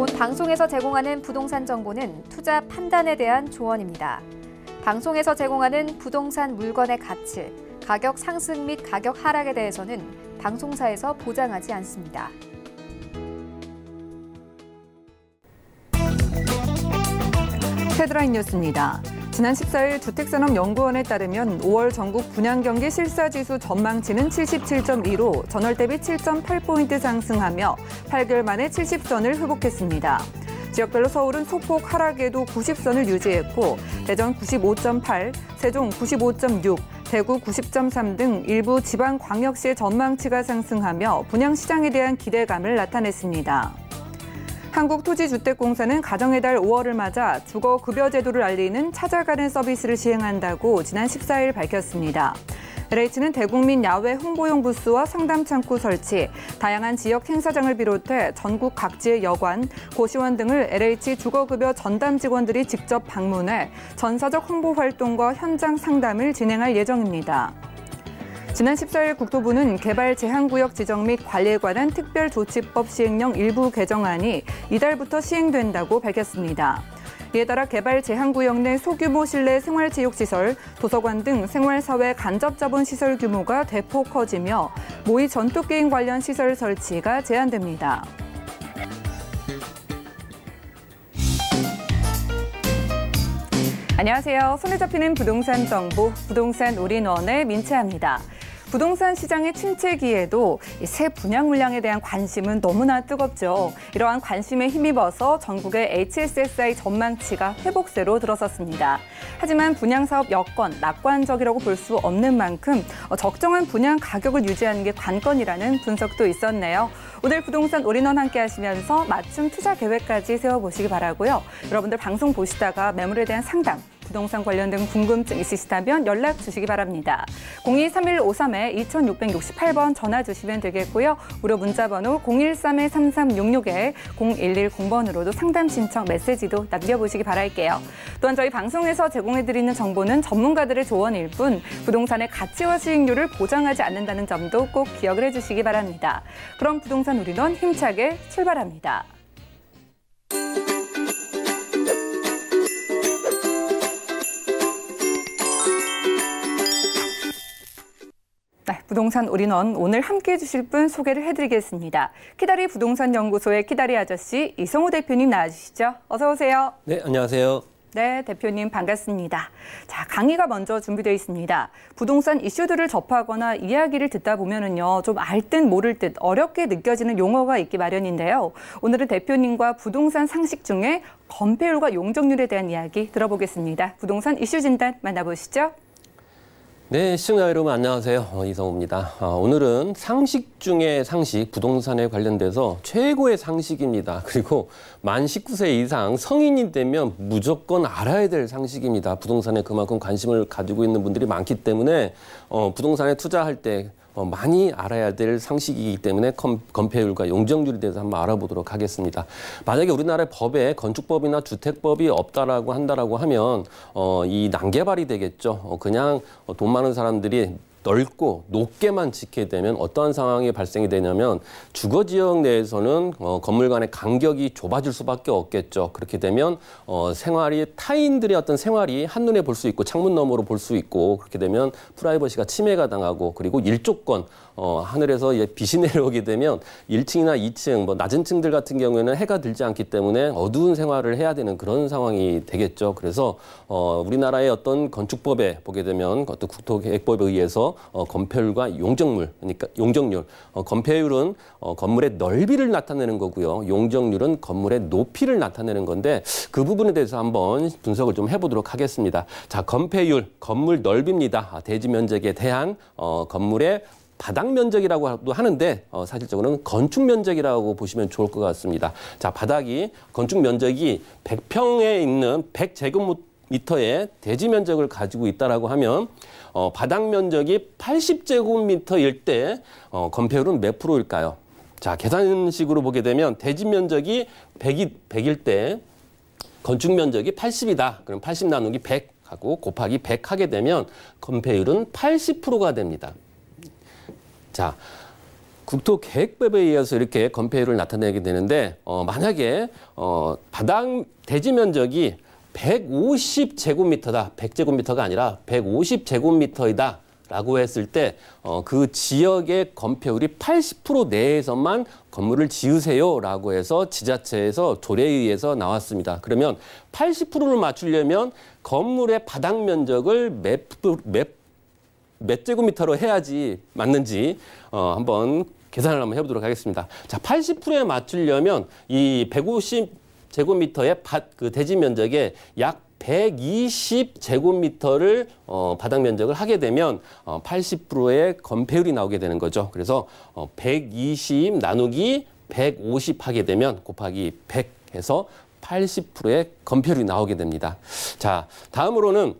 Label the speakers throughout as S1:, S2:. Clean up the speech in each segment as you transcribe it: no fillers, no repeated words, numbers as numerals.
S1: 본 방송에서 제공하는 부동산 정보는 투자 판단에 대한 조언입니다. 방송에서 제공하는 부동산 물건의 가치, 가격 상승 및 가격 하락에 대해서는 방송사에서 보장하지 않습니다.
S2: 헤드라인 뉴스입니다. 지난 14일 주택산업연구원에 따르면 5월 전국 분양경기 실사지수 전망치는 77.2로 전월 대비 7.8포인트 상승하며 8개월 만에 70선을 회복했습니다. 지역별로 서울은 소폭 하락에도 90선을 유지했고 대전 95.8, 세종 95.6, 대구 90.3 등 일부 지방광역시의 전망치가 상승하며 분양시장에 대한 기대감을 나타냈습니다. 한국토지주택공사는 가정의 달 5월을 맞아 주거급여 제도를 알리는 찾아가는 서비스를 시행한다고 지난 14일 밝혔습니다. LH는 대국민 야외 홍보용 부스와 상담 창구 설치, 다양한 지역 행사장을 비롯해 전국 각지의 여관, 고시원 등을 LH 주거급여 전담 직원들이 직접 방문해 전사적 홍보 활동과 현장 상담을 진행할 예정입니다. 지난 14일 국토부는 개발 제한구역 지정 및 관리에 관한 특별조치법 시행령 일부 개정안이 이달부터 시행된다고 밝혔습니다. 이에 따라 개발 제한구역 내 소규모 실내 생활체육시설, 도서관 등 생활사회 간접자본시설 규모가 대폭 커지며 모의 전투게임 관련 시설 설치가 제한됩니다. 안녕하세요. 손에 잡히는 부동산 정보, 부동산 올인원의 민채합니다. 부동산 시장의 침체기에도 새 분양 물량에 대한 관심은 너무나 뜨겁죠. 이러한 관심에 힘입어서 전국의 HSSI 전망치가 회복세로 들어섰습니다. 하지만 분양사업 여건, 낙관적이라고 볼 수 없는 만큼 적정한 분양 가격을 유지하는 게 관건이라는 분석도 있었네요. 오늘 부동산 올인원 함께 하시면서 맞춤 투자 계획까지 세워보시기 바라고요. 여러분들 방송 보시다가 매물에 대한 상담, 부동산 관련된 궁금증 있으시다면 연락 주시기 바랍니다. 023153-2668번 전화 주시면 되겠고요. 무료 문자번호 013-3366에 0110번으로도 상담 신청 메시지도 남겨보시기 바랄게요. 또한 저희 방송에서 제공해드리는 정보는 전문가들의 조언일 뿐 부동산의 가치와 수익률을 보장하지 않는다는 점도 꼭 기억을 해주시기 바랍니다. 그럼 부동산 올인원 힘차게 출발합니다. 네, 부동산 올인원 오늘 함께해 주실 분 소개를 해드리겠습니다. 키다리 부동산연구소의 키다리 아저씨 이성우 대표님 나와주시죠. 어서 오세요.
S3: 네, 안녕하세요.
S2: 네, 대표님 반갑습니다. 자, 강의가 먼저 준비되어 있습니다. 부동산 이슈들을 접하거나 이야기를 듣다 보면은요, 좀 알 듯 모를 듯 어렵게 느껴지는 용어가 있기 마련인데요. 오늘은 대표님과 부동산 상식 중에 건폐율과 용적률에 대한 이야기 들어보겠습니다. 부동산 이슈 진단 만나보시죠.
S3: 네, 시청자 여러분 안녕하세요. 이성우입니다. 오늘은 상식 중에 상식, 부동산에 관련돼서 최고의 상식입니다. 그리고 만 19세 이상 성인이 되면 무조건 알아야 될 상식입니다. 부동산에 그만큼 관심을 가지고 있는 분들이 많기 때문에 부동산에 투자할 때 많이 알아야 될 상식이기 때문에 건폐율과 용적률에 대해서 한번 알아보도록 하겠습니다. 만약에 우리나라의 법에 건축법이나 주택법이 없다라고 한다라고 하면 이 난개발이 되겠죠. 그냥 돈 많은 사람들이 넓고 높게만 짓게 되면 어떠한 상황이 발생이 되냐면 주거지역 내에서는 건물 간의 간격이 좁아질 수밖에 없겠죠. 그렇게 되면 타인들의 어떤 생활이 한눈에 볼 수 있고 창문 너머로 볼 수 있고 그렇게 되면 프라이버시가 침해가 당하고 그리고 일조권 하늘에서 빛이 내려오게 되면 1층이나 2층, 낮은 층들 같은 경우에는 해가 들지 않기 때문에 어두운 생활을 해야 되는 그런 상황이 되겠죠. 그래서 우리나라의 어떤 건축법에 보게 되면 어떤 국토계획법에 의해서 건폐율과 용적률, 그러니까 용적률, 건폐율은 건물의 넓이를 나타내는 거고요. 용적률은 건물의 높이를 나타내는 건데 그 부분에 대해서 한번 분석을 좀 해보도록 하겠습니다. 자, 건폐율, 건물 넓이입니다. 대지 면적에 대한 건물의 바닥 면적이라고도 하는데 사실적으로는 건축 면적이라고 보시면 좋을 것 같습니다. 자, 바닥이 건축 면적이 100평에 있는 100제곱미터의 대지 면적을 가지고 있다라고 하면 바닥 면적이 80제곱미터일 때 건폐율은 몇 프로일까요? 자, 계산식으로 보게 되면 대지 면적이 100일 때 건축 면적이 80이다. 그럼 80 나누기 100 하고 곱하기 100 하게 되면 건폐율은 80%가 됩니다. 자, 국토계획법에 의해서 이렇게 건폐율을 나타내게 되는데 만약에 바닥 대지 면적이 150제곱미터다. 100제곱미터가 아니라 150제곱미터이다. 라고 했을 때 그 지역의 건폐율이 80% 내에서만 건물을 지으세요 라고 해서 지자체에서 조례에 의해서 나왔습니다. 그러면 80%를 맞추려면 건물의 바닥 면적을 몇 제곱미터로 해야지 맞는지 한번 계산을 한번 해보도록 하겠습니다. 자, 80%에 맞추려면 이 150제곱미터의 그 대지 면적에 약 120제곱미터를 바닥 면적을 하게 되면 80%의 건폐율이 나오게 되는 거죠. 그래서 120 나누기 150 하게 되면 곱하기 100 해서 80%의 건폐율이 나오게 됩니다. 자, 다음으로는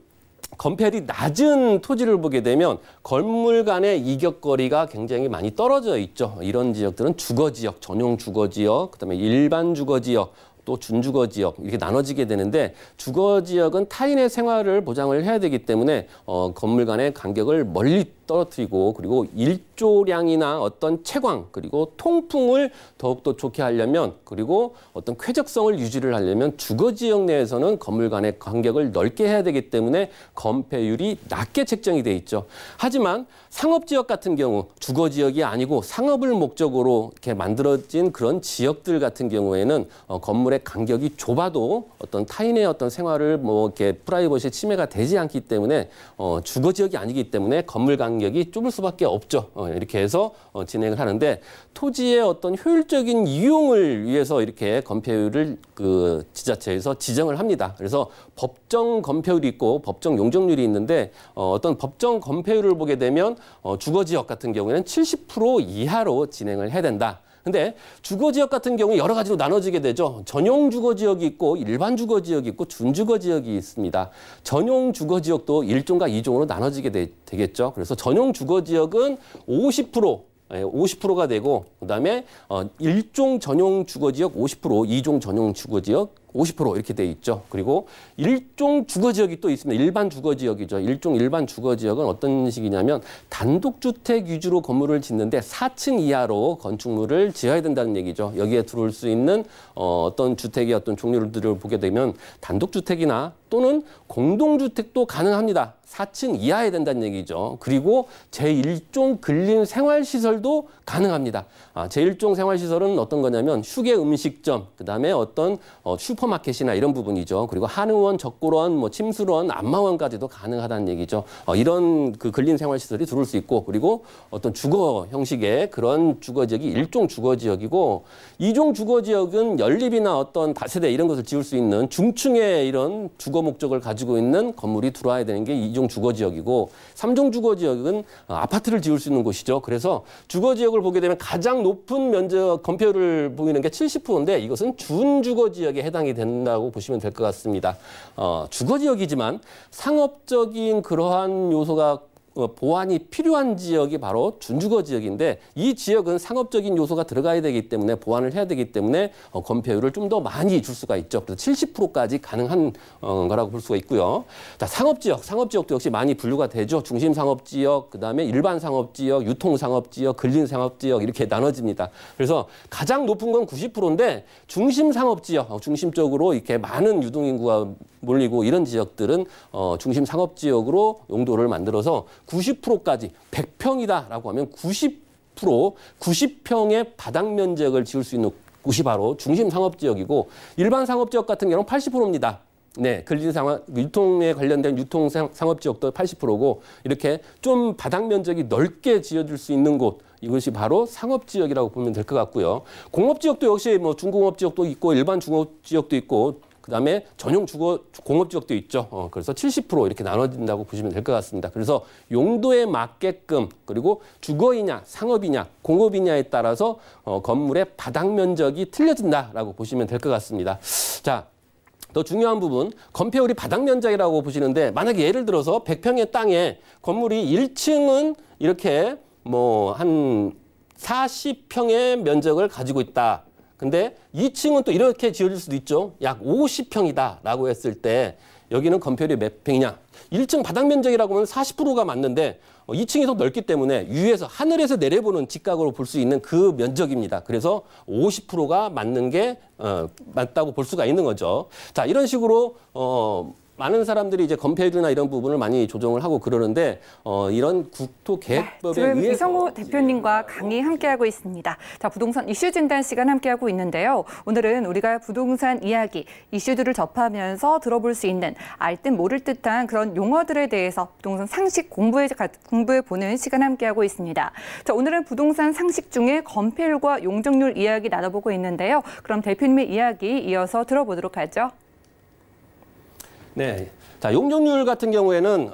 S3: 건폐율이 낮은 토지를 보게 되면 건물 간의 이격거리가 굉장히 많이 떨어져 있죠. 이런 지역들은 주거지역, 전용 주거지역, 그다음에 일반 주거지역, 또 준주거지역 이렇게 나눠지게 되는데 주거지역은 타인의 생활을 보장을 해야 되기 때문에 건물 간의 간격을 멀리 떨어뜨리고 그리고 일조량이나 어떤 채광 그리고 통풍을 더욱더 좋게 하려면 그리고 어떤 쾌적성을 유지를 하려면 주거지역 내에서는 건물 간의 간격을 넓게 해야 되기 때문에 건폐율이 낮게 책정이 돼 있죠. 하지만 상업지역 같은 경우 주거지역이 아니고 상업을 목적으로 이렇게 만들어진 그런 지역들 같은 경우에는 건물의 간격이 좁아도 어떤 타인의 어떤 생활을 뭐 이렇게 프라이버시 침해가 되지 않기 때문에 주거지역이 아니기 때문에 건물 간격이 좁을 수밖에 없죠. 이렇게 해서 진행을 하는데 토지의 어떤 효율적인 이용을 위해서 이렇게 건폐율을 그 지자체에서 지정을 합니다. 그래서 법정 건폐율이 있고 법정 용적률이 있는데 어떤 법정 건폐율을 보게 되면 주거지역 같은 경우에는 70% 이하로 진행을 해야 된다. 근데 주거지역 같은 경우 여러 가지로 나눠지게 되죠. 전용 주거지역이 있고 일반 주거지역이 있고 준주거지역이 있습니다. 전용 주거지역도 1종과 2종으로 나눠지게 되겠죠. 그래서 전용 주거지역은 50%가 되고 그다음에 1종 전용 주거지역 50%, 2종 전용 주거지역 50% 이렇게 돼 있죠. 그리고 일종 주거지역이 또 있습니다. 일반 주거지역이죠. 일종 일반 주거지역은 어떤 식이냐면 단독주택 위주로 건물을 짓는데 4층 이하로 건축물을 지어야 된다는 얘기죠. 여기에 들어올 수 있는 어떤 주택의 어떤 종류들을 보게 되면 단독주택이나 또는 공동주택도 가능합니다. 4층 이하에 된다는 얘기죠. 그리고 제1종 근린 생활시설도 가능합니다. 제1종 생활시설은 어떤 거냐면 휴게 음식점, 그다음에 어떤 슈퍼마켓이나 이런 부분이죠. 그리고 한의원, 적골원, 뭐 침술원, 안마원까지도 가능하다는 얘기죠. 이런 그 근린 생활시설이 들어올 수 있고 그리고 어떤 주거 형식의 그런 주거지역이 1종 주거지역이고 2종 주거지역은 연립이나 어떤 다세대 이런 것을 지을 수 있는 중층의 이런 주거 목적을 가지고 있는 건물이 들어와야 되는 게 2종 주거지역이고 3종 주거지역은 아파트를 지을 수 있는 곳이죠. 그래서 주거지역을 보게 되면 가장 높은 면적 건폐율을 보이는 게 70%인데 이것은 준주거지역에 해당이 된다고 보시면 될 것 같습니다. 주거지역이지만 상업적인 그러한 요소가 보완이 필요한 지역이 바로 준주거 지역인데 이 지역은 상업적인 요소가 들어가야 되기 때문에 보완을 해야 되기 때문에 건폐율을 좀 더 많이 줄 수가 있죠. 그래서 70%까지 가능한 거라고 볼 수가 있고요. 자, 상업지역도 역시 많이 분류가 되죠. 중심상업지역, 그다음에 일반상업지역, 유통상업지역, 근린상업지역 이렇게 나눠집니다. 그래서 가장 높은 건 90%인데 중심상업지역, 중심적으로 이렇게 많은 유동인구가 몰리고 이런 지역들은 중심상업지역으로 용도를 만들어서 90%까지 100평이다라고 하면 90평의 바닥 면적을 지을 수 있는 곳이 바로 중심 상업지역이고 일반 상업지역 같은 경우는 80%입니다. 네, 유통에 관련된 유통 상업지역도 80%고 이렇게 좀 바닥 면적이 넓게 지어질 수 있는 곳 이것이 바로 상업지역이라고 보면 될 것 같고요. 공업지역도 역시 뭐 중공업지역도 있고 일반 중업지역도 있고 그다음에 전용 공업지역도 있죠. 그래서 70% 이렇게 나눠진다고 보시면 될 것 같습니다. 그래서 용도에 맞게끔 그리고 주거이냐 상업이냐 공업이냐에 따라서 건물의 바닥 면적이 틀려진다라고 보시면 될 것 같습니다. 자, 더 중요한 부분 건폐율이 바닥 면적이라고 보시는데 만약에 예를 들어서 100평의 땅에 건물이 1층은 이렇게 뭐 한 40평의 면적을 가지고 있다. 근데 2층은 또 이렇게 지어질 수도 있죠. 약 50평이다라고 했을 때 여기는 건폐율이 몇 평이냐? 1층 바닥 면적이라고 하면 40%가 맞는데 2층이 더 넓기 때문에 위에서 하늘에서 내려보는 직각으로 볼 수 있는 그 면적입니다. 그래서 50%가 맞는 게 맞다고 볼 수가 있는 거죠. 자, 이런 식으로 많은 사람들이 이제 건폐율이나 이런 부분을 많이 조정을 하고 그러는데 이런 국토계획법에
S2: 지금
S3: 의해서
S2: 이성호 대표님과 강의 함께하고 있습니다. 자, 부동산 이슈 진단 시간 함께하고 있는데요. 오늘은 우리가 부동산 이야기, 이슈들을 접하면서 들어볼 수 있는 알 듯 모를 듯한 그런 용어들에 대해서 부동산 상식 공부해 보는 시간 함께하고 있습니다. 자, 오늘은 부동산 상식 중에 건폐율과 용적률 이야기 나눠보고 있는데요. 그럼 대표님의 이야기 이어서 들어보도록 하죠.
S3: 네. 자, 용적률 같은 경우에는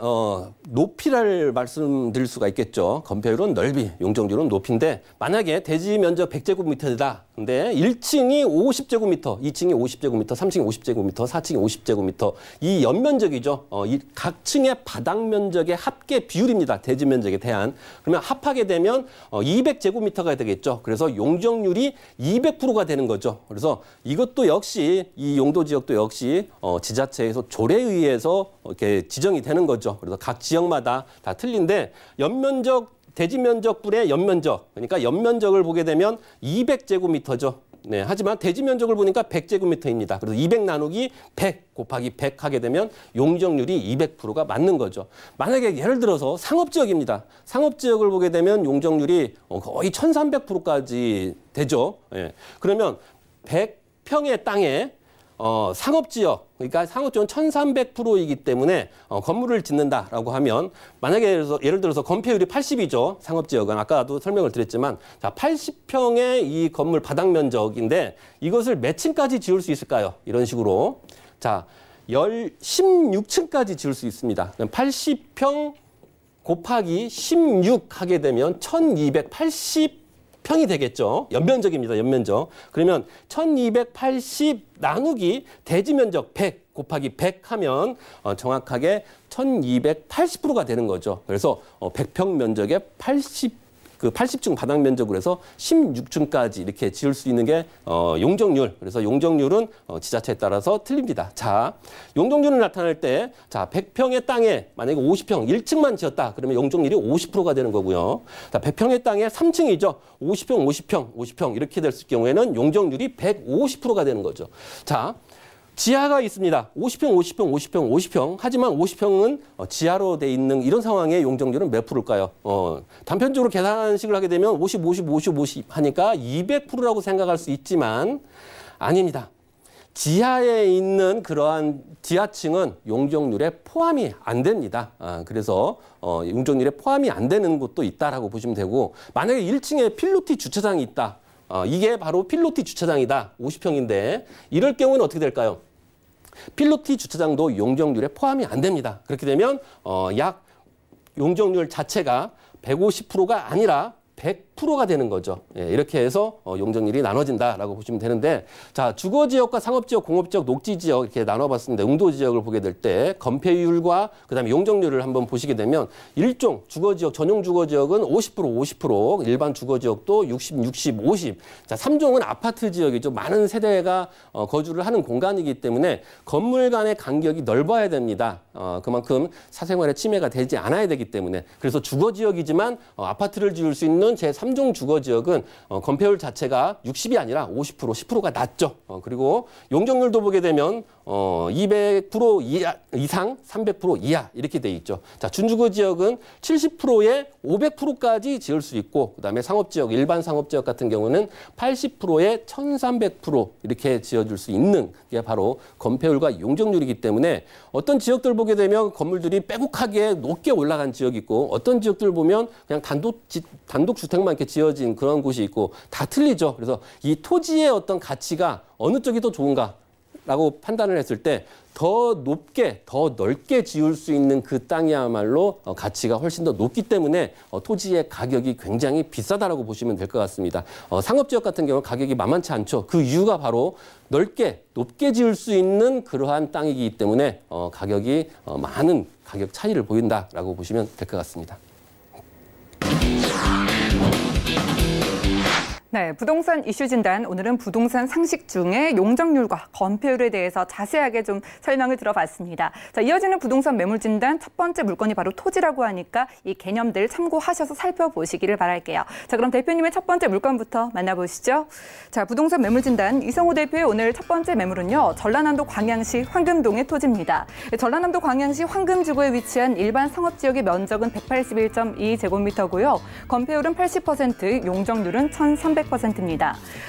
S3: 높이를 말씀드릴 수가 있겠죠. 건폐율은 넓이, 용적률은 높이인데 만약에 대지 면적 100제곱미터다. 근데 1층이 50제곱미터, 2층이 50제곱미터, 3층이 50제곱미터, 4층이 50제곱미터. 이 연면적이죠. 이 각 층의 바닥 면적의 합계 비율입니다. 대지 면적에 대한. 그러면 합하게 되면 200제곱미터가 되겠죠. 그래서 용적률이 200%가 되는 거죠. 그래서 이것도 역시 이 용도 지역도 역시 지자체에서 조례에 의해서 이렇게 지정이 되는 거죠. 그래서 각 지역마다 다 틀린데 연면적, 대지 면적분의 연면적, 그러니까 연면적을 보게 되면 200제곱미터죠. 네, 하지만 대지 면적을 보니까 100제곱미터입니다. 그래서 200 나누기 100 곱하기 100 하게 되면 용적률이 200%가 맞는 거죠. 만약에 예를 들어서 상업지역입니다. 상업지역을 보게 되면 용적률이 거의 1300%까지 되죠. 예. 그러면 100평의 땅에 상업지역, 그러니까 상업지역은 1300%이기 때문에 건물을 짓는다라고 하면 만약에 예를 들어서 건폐율이 80이죠. 상업지역은 아까도 설명을 드렸지만 자 80평의 이 건물 바닥 면적인데 이것을 몇 층까지 지을 수 있을까요? 이런 식으로 자 16층까지 지을 수 있습니다. 80평 곱하기 16 하게 되면 1280평이 되겠죠. 연면적입니다. 연면적. 그러면 1280 나누기 대지 면적 100 곱하기 100 하면 정확하게 1280%가 되는 거죠. 그래서 100평 면적에 80층 바닥 면적으로 해서 16층까지 이렇게 지을 수 있는 게 용적률. 그래서 용적률은 지자체에 따라서 틀립니다. 자, 용적률을 나타낼 때 자, 100평의 땅에 만약에 50평 1층만 지었다. 그러면 용적률이 50%가 되는 거고요. 자, 100평의 땅에 3층이죠. 50평 이렇게 됐을 경우에는 용적률이 150%가 되는 거죠. 자, 지하가 있습니다. 50평. 하지만 50평은 지하로 돼 있는 이런 상황의 용적률은 몇 프로일까요? 단편적으로 계산식을 하게 되면 50 하니까 200%라고 생각할 수 있지만 아닙니다. 지하에 있는 그러한 지하층은 용적률에 포함이 안 됩니다. 그래서 용적률에 포함이 안 되는 곳도 있다라고 보시면 되고 만약에 1층에 필로티 주차장이 있다. 이게 바로 필로티 주차장이다. 50평인데 이럴 경우는 어떻게 될까요? 필로티 주차장도 용적률에 포함이 안 됩니다. 그렇게 되면 약 용적률 자체가 150%가 아니라 100%가 되는 거죠. 예, 이렇게 해서 용적률이 나눠진다라고 보시면 되는데 자 주거지역과 상업지역, 공업지역, 녹지지역 이렇게 나눠봤습니다. 용도지역을 보게 될 때 건폐율과 그다음에 용적률을 한번 보시게 되면 일종 주거지역, 전용 주거지역은 50%, 일반 주거지역도 60, 50. 자 3종은 아파트 지역이죠. 많은 세대가 거주를 하는 공간이기 때문에 건물 간의 간격이 넓어야 됩니다. 그만큼 사생활에 침해가 되지 않아야 되기 때문에 그래서 주거지역이지만 아파트를 지을 수 있는 제3종 주거지역은 건폐율 자체가 60이 아니라 50%, 10%가 낮죠. 그리고 용적률도 보게 되면 200% 이상, 300% 이하 이렇게 돼 있죠. 자, 준주거지역은 70%에 500%까지 지을 수 있고 그다음에 상업지역, 일반 상업지역 같은 경우는 80%에 1300% 이렇게 지어줄 수 있는 게 바로 건폐율과 용적률이기 때문에 어떤 지역들 보게 되면 건물들이 빼곡하게 높게 올라간 지역이 있고 어떤 지역들 보면 그냥 단독 주택만 이렇게 지어진 그런 곳이 있고 다 틀리죠. 그래서 이 토지의 어떤 가치가 어느 쪽이 더 좋은가라고 판단을 했을 때 더 높게, 더 넓게 지을 수 있는 그 땅이야말로 가치가 훨씬 더 높기 때문에 토지의 가격이 굉장히 비싸다라고 보시면 될 것 같습니다. 상업지역 같은 경우는 가격이 만만치 않죠. 그 이유가 바로 넓게, 높게 지을 수 있는 그러한 땅이기 때문에 가격이 많은 가격 차이를 보인다라고 보시면 될 것 같습니다.
S2: 네, 부동산 이슈 진단. 오늘은 부동산 상식 중에 용적률과 건폐율에 대해서 자세하게 좀 설명을 들어봤습니다. 자, 이어지는 부동산 매물 진단 첫 번째 물건이 바로 토지라고 하니까 이 개념들 참고하셔서 살펴보시기를 바랄게요. 자, 그럼 대표님의 첫 번째 물건부터 만나보시죠. 자, 부동산 매물 진단 이성호 대표의 오늘 첫 번째 매물은요. 전라남도 광양시 황금동의 토지입니다. 전라남도 광양시 황금지구에 위치한 일반 상업지역의 면적은 181.2제곱미터고요. 건폐율은 80%, 용적률은 1,300%입니다.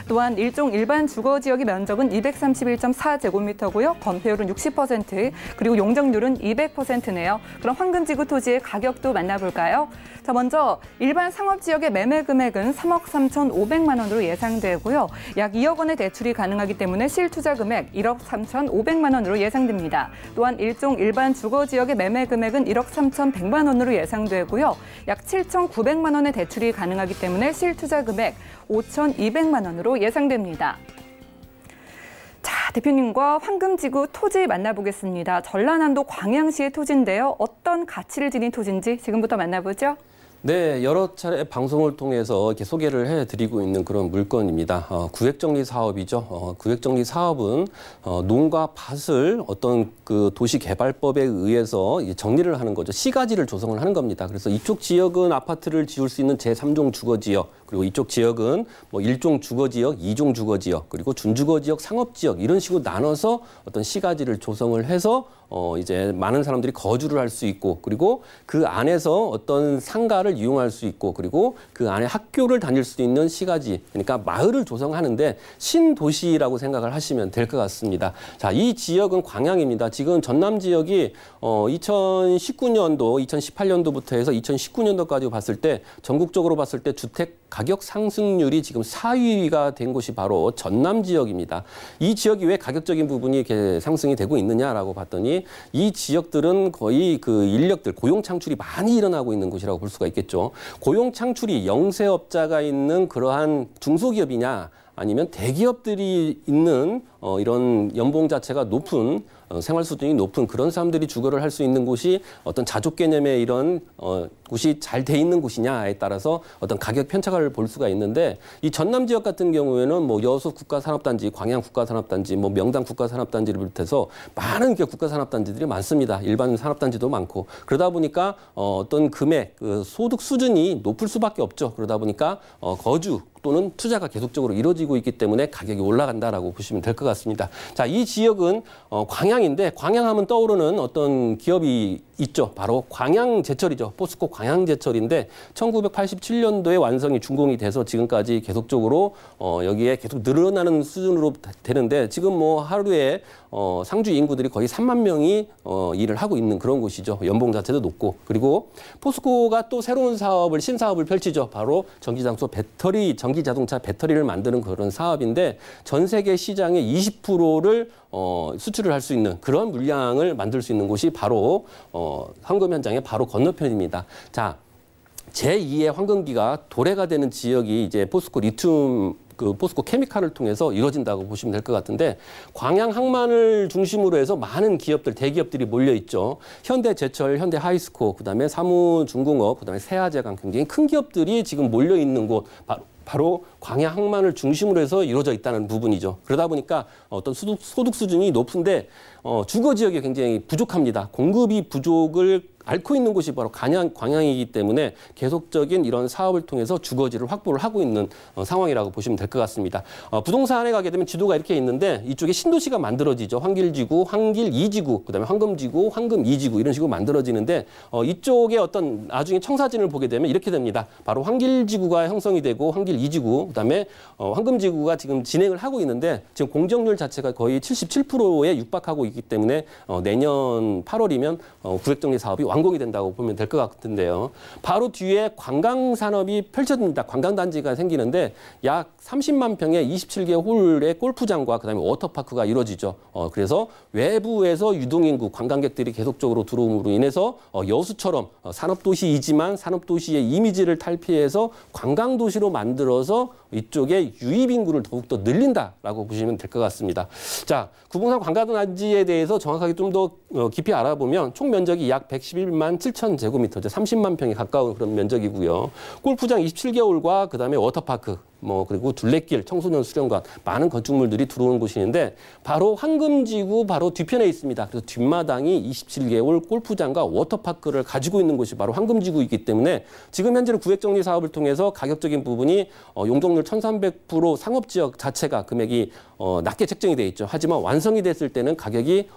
S2: 또한 일종 일반 주거지역의 면적은 231.4제곱미터고요. 건폐율은 60%, 그리고 용적률은 200%네요. 그럼 황금지구 토지의 가격도 만나볼까요? 자, 먼저 일반 상업지역의 매매 금액은 3억 3,500만 원으로 예상되고요. 약 2억 원의 대출이 가능하기 때문에 실투자 금액 1억 3,500만 원으로 예상됩니다. 또한 일종 일반 주거지역의 매매 금액은 1억 3,100만 원으로 예상되고요. 약 7,900만 원의 대출이 가능하기 때문에 실투자 금액 5,200만 원으로 예상됩니다. 자, 대표님과 황금지구 토지 만나보겠습니다. 전라남도 광양시의 토지인데요. 어떤 가치를 지닌 토지인지 지금부터 만나보죠.
S3: 네, 여러 차례 방송을 통해서 이렇게 소개를 해드리고 있는 그런 물건입니다. 구획정리 사업이죠. 구획정리 사업은 농과 밭을 어떤 그 도시개발법에 의해서 정리를 하는 거죠. 시가지를 조성을 하는 겁니다. 그래서 이쪽 지역은 아파트를 지을 수 있는 제3종 주거지역, 그리고 이쪽 지역은 뭐 1종 주거지역, 2종 주거지역, 그리고 준주거지역, 상업지역 이런 식으로 나눠서 어떤 시가지를 조성을 해서 이제 많은 사람들이 거주를 할 수 있고, 그리고 그 안에서 어떤 상가를 이용할 수 있고, 그리고 그 안에 학교를 다닐 수 있는 시가지, 그러니까 마을을 조성하는데 신도시라고 생각을 하시면 될 것 같습니다. 자, 이 지역은 광양입니다. 지금 전남 지역이 2019년도, 2018년도부터 해서 2019년도까지 봤을 때 전국적으로 봤을 때 주택 가격 상승률이 지금 4위가 된 곳이 바로 전남 지역입니다. 이 지역이 왜 가격적인 부분이 이렇게 상승이 되고 있느냐라고 봤더니 이 지역들은 거의 그 인력들, 고용 창출이 많이 일어나고 있는 곳이라고 볼 수가 있겠죠. 고용 창출이 영세업자가 있는 그러한 중소기업이냐 아니면 대기업들이 있는 이런 연봉 자체가 높은 생활 수준이 높은 그런 사람들이 주거를 할 수 있는 곳이 어떤 자족 개념의 이런 곳이 잘 돼 있는 곳이냐에 따라서 어떤 가격 편차를 볼 수가 있는데, 이 전남 지역 같은 경우에는 뭐 여수 국가산업단지, 광양 국가산업단지, 뭐 명당 국가산업단지를 비롯해서 많은 국가산업단지들이 많습니다. 일반 산업단지도 많고, 그러다 보니까 어떤 금액, 그 소득 수준이 높을 수밖에 없죠. 그러다 보니까 거주 또는 투자가 계속적으로 이루어지고 있기 때문에 가격이 올라간다라고 보시면 될 것 같습니다. 자, 이 지역은 광양인데, 광양하면 떠오르는 어떤 기업이 있죠. 바로 광양제철이죠. 포스코 광양제철인데 1987년도에 완성이 준공이 돼서 지금까지 계속적으로 여기에 계속 늘어나는 수준으로 되는데, 지금 뭐 하루에 상주 인구들이 거의 3만 명이 일을 하고 있는 그런 곳이죠. 연봉 자체도 높고, 그리고 포스코가 또 새로운 사업을, 신사업을 펼치죠. 바로 전기장소 배터리, 전기자동차 배터리를 만드는 그런 사업인데 전 세계 시장의 20%를 수출을 할 수 있는 그런 물량을 만들 수 있는 곳이 바로 황금 현장의 바로 건너편입니다. 자, 제2의 황금기가 도래가 되는 지역이 이제 포스코 리튬, 그 포스코 케미칼을 통해서 이루어진다고 보시면 될 것 같은데, 광양 항만을 중심으로 해서 많은 기업들, 대기업들이 몰려 있죠. 현대제철, 현대하이스코, 그다음에 사무중공업, 그다음에 세아제강, 굉장히 큰 기업들이 지금 몰려 있는 곳, 바로 광양 항만을 중심으로 해서 이루어져 있다는 부분이죠. 그러다 보니까 어떤 소득 수준이 높은데 주거 지역이 굉장히 부족합니다. 공급이 부족을 앓고 있는 곳이 바로 광양이기 때문에 계속적인 이런 사업을 통해서 주거지를 확보를 하고 있는 상황이라고 보시면 될 것 같습니다. 부동산에 가게 되면 지도가 이렇게 있는데, 이쪽에 신도시가 만들어지죠. 황길지구, 황길 2지구, 그다음에 황금지구, 황금 2지구 이런 식으로 만들어지는데, 이쪽에 어떤 나중에 청사진을 보게 되면 이렇게 됩니다. 바로 황길지구가 형성이 되고 황길 2지구, 그다음에 황금지구가 지금 진행을 하고 있는데, 지금 공정률 자체가 거의 77%에 육박하고 있기 때문에 내년 8월이면 구획정리 사업이 완공이 된다고 보면 될 것 같은데요. 바로 뒤에 관광산업이 펼쳐집니다. 관광단지가 생기는데 약 30만 평의 27개 홀의 골프장과 그다음에 워터파크가 이루어지죠. 그래서 외부에서 유동인구, 관광객들이 계속적으로 들어옴으로 인해서 여수처럼 산업도시이지만 산업도시의 이미지를 탈피해서 관광도시로 만들어서 이쪽에 유입인구를 더욱더 늘린다라고 보시면 될 것 같습니다. 자, 구봉산 관광단지에 대해서 정확하게 좀 더 깊이 알아보면 총 면적이 약 111만 7천 제곱미터, 30만 평에 가까운 그런 면적이고요. 골프장 27개 홀과 그다음에 워터파크, 그리고 둘레길, 청소년 수련관, 많은 건축물들이 들어오는 곳인데 바로 황금지구 바로 뒤편에 있습니다. 그래서 뒷마당이 27개월 골프장과 워터파크를 가지고 있는 곳이 바로 황금지구이기 때문에 지금 현재는 구획정리 사업을 통해서 가격적인 부분이 용적률 1300% 상업지역 자체가 금액이 낮게 책정이 돼 있죠. 하지만 완성이 됐을 때는 가격이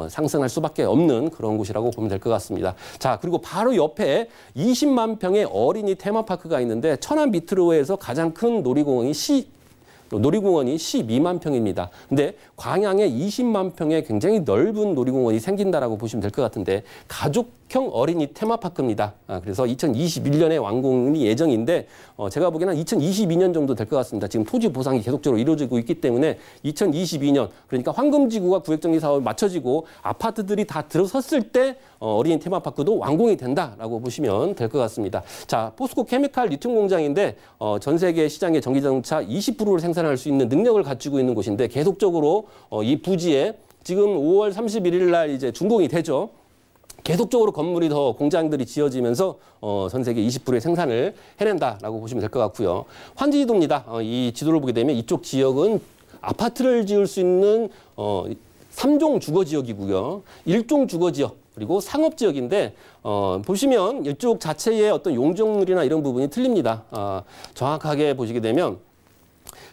S3: 상승할 수밖에 없는 그런 곳이라고 보면 될 것 같습니다. 자, 그리고 바로 옆에 20만 평의 어린이 테마파크가 있는데 천안 미트로에서 가장 큰 놀이공원이 12만 평입니다. 근데 광양에 20만 평의 굉장히 넓은 놀이공원이 생긴다라고 보시면 될 것 같은데 가족형 어린이 테마파크입니다. 그래서 2021년에 완공이 예정인데 제가 보기에는 2022년 정도 될 것 같습니다. 지금 토지 보상이 계속적으로 이루어지고 있기 때문에 2022년 그러니까 황금지구가 구획정리 사업이 맞춰지고 아파트들이 다 들어섰을 때 어린이 테마파크도 완공이 된다라고 보시면 될 것 같습니다. 자, 포스코 케미칼 리튬 공장인데 전 세계 시장의 전기자동차 20%를 생산할 수 있는 능력을 가지고 있는 곳인데 계속적으로 이 부지에 지금 5월 31일 날 이제 준공이 되죠. 계속적으로 건물이 더 공장들이 지어지면서 전 세계 20%의 생산을 해낸다라고 보시면 될 것 같고요. 환지지도입니다. 이 지도를 보게 되면 이쪽 지역은 아파트를 지을 수 있는 3종 주거지역이고요. 1종 주거지역. 그리고 상업지역인데 보시면 이쪽 자체의 어떤 용적률이나 이런 부분이 틀립니다. 정확하게 보시게 되면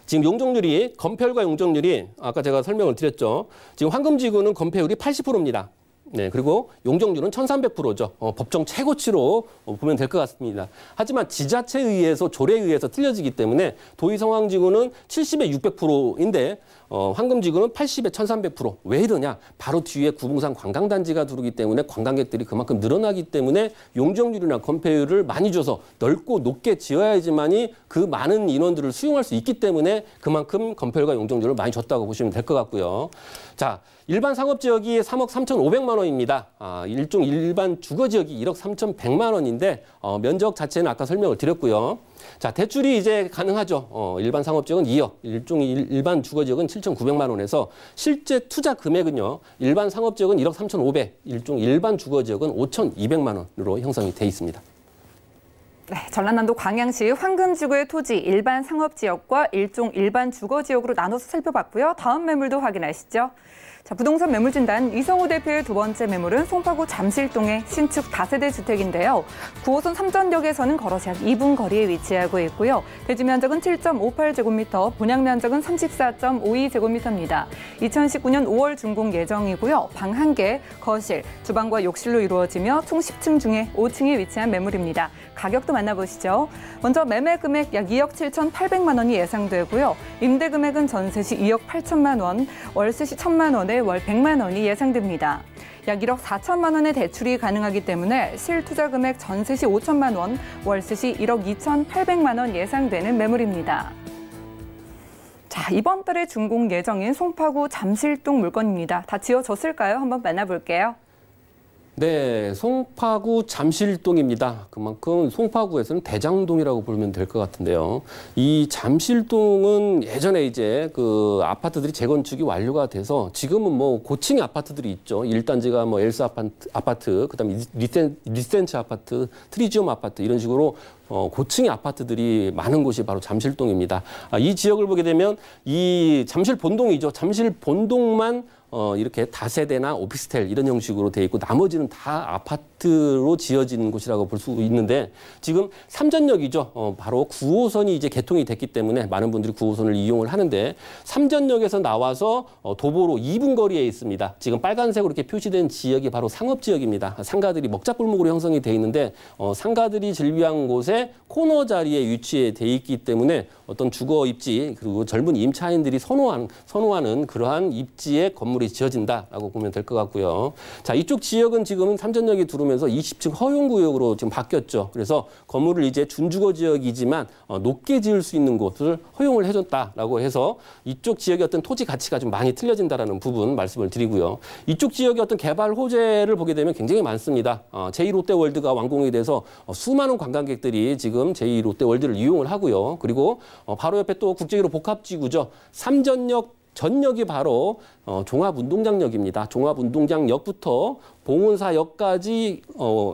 S3: 지금 용적률이 건폐율과 용적률이 아까 제가 설명을 드렸죠. 지금 황금지구는 건폐율이 80%입니다. 네, 그리고 용적률은 1300%죠. 법정 최고치로 보면 될 것 같습니다. 하지만 지자체에 의해서 조례에 의해서 틀려지기 때문에 도의성황지구는 70에 600%인데 황금지구는 80에 1300%. 왜 이러냐? 바로 뒤에 구봉산 관광단지가 들어오기 때문에 관광객들이 그만큼 늘어나기 때문에 용적률이나 건폐율을 많이 줘서 넓고 높게 지어야지만이 그 많은 인원들을 수용할 수 있기 때문에 그만큼 건폐율과 용적률을 많이 줬다고 보시면 될 것 같고요. 자, 일반 상업지역이 3억 3,500만 원입니다. 일종 일반 주거지역이 1억 3,100만 원인데 면적 자체는 아까 설명을 드렸고요. 자, 대출이 이제 가능하죠. 일반 상업지역은 2억, 일반 주거지역은 7,900만 원에서 실제 투자 금액은요. 일반 상업지역은 1억 3,500, 일반 주거지역은 5,200만 원으로 형성이 돼 있습니다.
S2: 네, 전라남도 광양시 황금지구의 토지 일반 상업지역과 일반 주거지역으로 나눠서 살펴봤고요. 다음 매물도 확인하시죠. 자, 부동산 매물진단 이성우 대표의 두 번째 매물은 송파구 잠실동의 신축 다세대 주택인데요. 9호선 삼전역에서는 걸어서 약 2분 거리에 위치하고 있고요. 대지 면적은 7.58제곱미터, 분양 면적은 34.52제곱미터입니다. 2019년 5월 준공 예정이고요. 방 1개, 거실, 주방과 욕실로 이루어지며 총 10층 중에 5층에 위치한 매물입니다. 가격도 만나보시죠. 먼저 매매 금액 약 2억 7,800만 원이 예상되고요. 임대 금액은 전세 시 2억 8천만 원, 월세 시 1천만 원에 월 100만 원이 예상됩니다. 약 1억 4천만 원의 대출이 가능하기 때문에 실투자 금액 전세 시 5천만 원, 월세 시 1억 2,800만 원 예상되는 매물입니다. 자, 이번 달에 준공 예정인 송파구 잠실동 물건입니다. 다 지어졌을까요? 한번 만나볼게요.
S3: 네, 송파구 잠실동입니다. 그만큼 송파구에서는 대장동이라고 부르면 될 것 같은데요. 이 잠실동은 예전에 이제 그 아파트들이 재건축이 완료가 돼서 지금은 뭐 고층의 아파트들이 있죠. 1단지가 뭐 엘스 아파트, 그다음에 리센츠 아파트, 트리지움 아파트 이런 식으로 고층의 아파트들이 많은 곳이 바로 잠실동입니다. 이 지역을 보게 되면 이 잠실 본동이죠. 잠실 본동만 이렇게 다세대나 오피스텔 이런 형식으로 돼 있고 나머지는 다 아파트로 지어진 곳이라고 볼 수 있는데 지금 삼전역이죠. 바로 9호선이 이제 개통이 됐기 때문에 많은 분들이 9호선을 이용을 하는데 삼전역에서 나와서 도보로 2분 거리에 있습니다. 지금 빨간색으로 이렇게 표시된 지역이 바로 상업지역입니다. 상가들이 먹자골목으로 형성이 돼 있는데 상가들이 즐비한 곳에 코너 자리에 위치해 돼 있기 때문에 어떤 주거 입지 그리고 젊은 임차인들이 선호하는 그러한 입지의 건물이 지어진다라고 보면 될 것 같고요. 자, 이쪽 지역은 지금 삼전역이 들어오면서 20층 허용구역으로 지금 바뀌었죠. 그래서 건물을 이제 준주거 지역이지만 높게 지을 수 있는 곳을 허용을 해줬다라고 해서 이쪽 지역의 어떤 토지 가치가 좀 많이 틀려진다라는 부분 말씀을 드리고요. 이쪽 지역의 어떤 개발 호재를 보게 되면 굉장히 많습니다. 제2롯데월드가 완공이 돼서 수많은 관광객들이 지금 제2롯데월드를 이용을 하고요. 그리고 바로 옆에 또 국제1호 복합지구죠. 삼전역 전역이 바로 종합운동장역입니다. 종합운동장역부터 봉은사역까지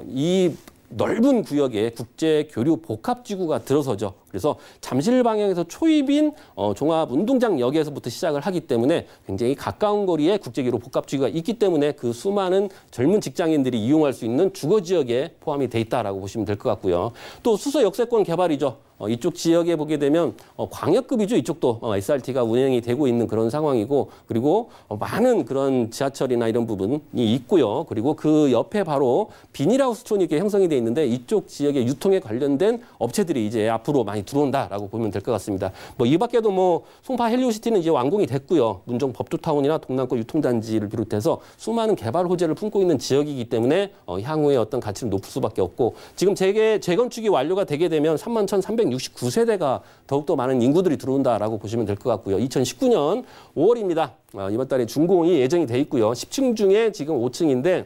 S3: 이 넓은 구역에 국제 교류 복합지구가 들어서죠. 그래서 잠실 방향에서 초입인 종합운동장역에서부터 시작을 하기 때문에 굉장히 가까운 거리에 국제교류 복합지구가 있기 때문에 그 수많은 젊은 직장인들이 이용할 수 있는 주거지역에 포함이 돼 있다라고 보시면 될 것 같고요. 또 수서 역세권 개발이죠. 이쪽 지역에 보게 되면 광역급이죠. 이쪽도 SRT가 운행이 되고 있는 그런 상황이고, 그리고 많은 그런 지하철이나 이런 부분이 있고요. 그리고 그 옆에 바로 비닐하우스촌이 이렇게 형성이 돼 있는데 이쪽 지역의 유통에 관련된 업체들이 이제 앞으로 많이 들어온다라고 보면 될 것 같습니다. 이 밖에도 송파 헬리오시티는 이제 완공이 됐고요. 문정 법조타운이나 동남권 유통단지를 비롯해서 수많은 개발 호재를 품고 있는 지역이기 때문에 향후에 어떤 가치는 높을 수밖에 없고, 지금 재건축이 완료가 되게 되면 31,369세대가 더욱더 많은 인구들이 들어온다라고 보시면 될 것 같고요. 2019년 5월입니다. 이번 달에 준공이 예정이 돼 있고요. 10층 중에 지금 5층인데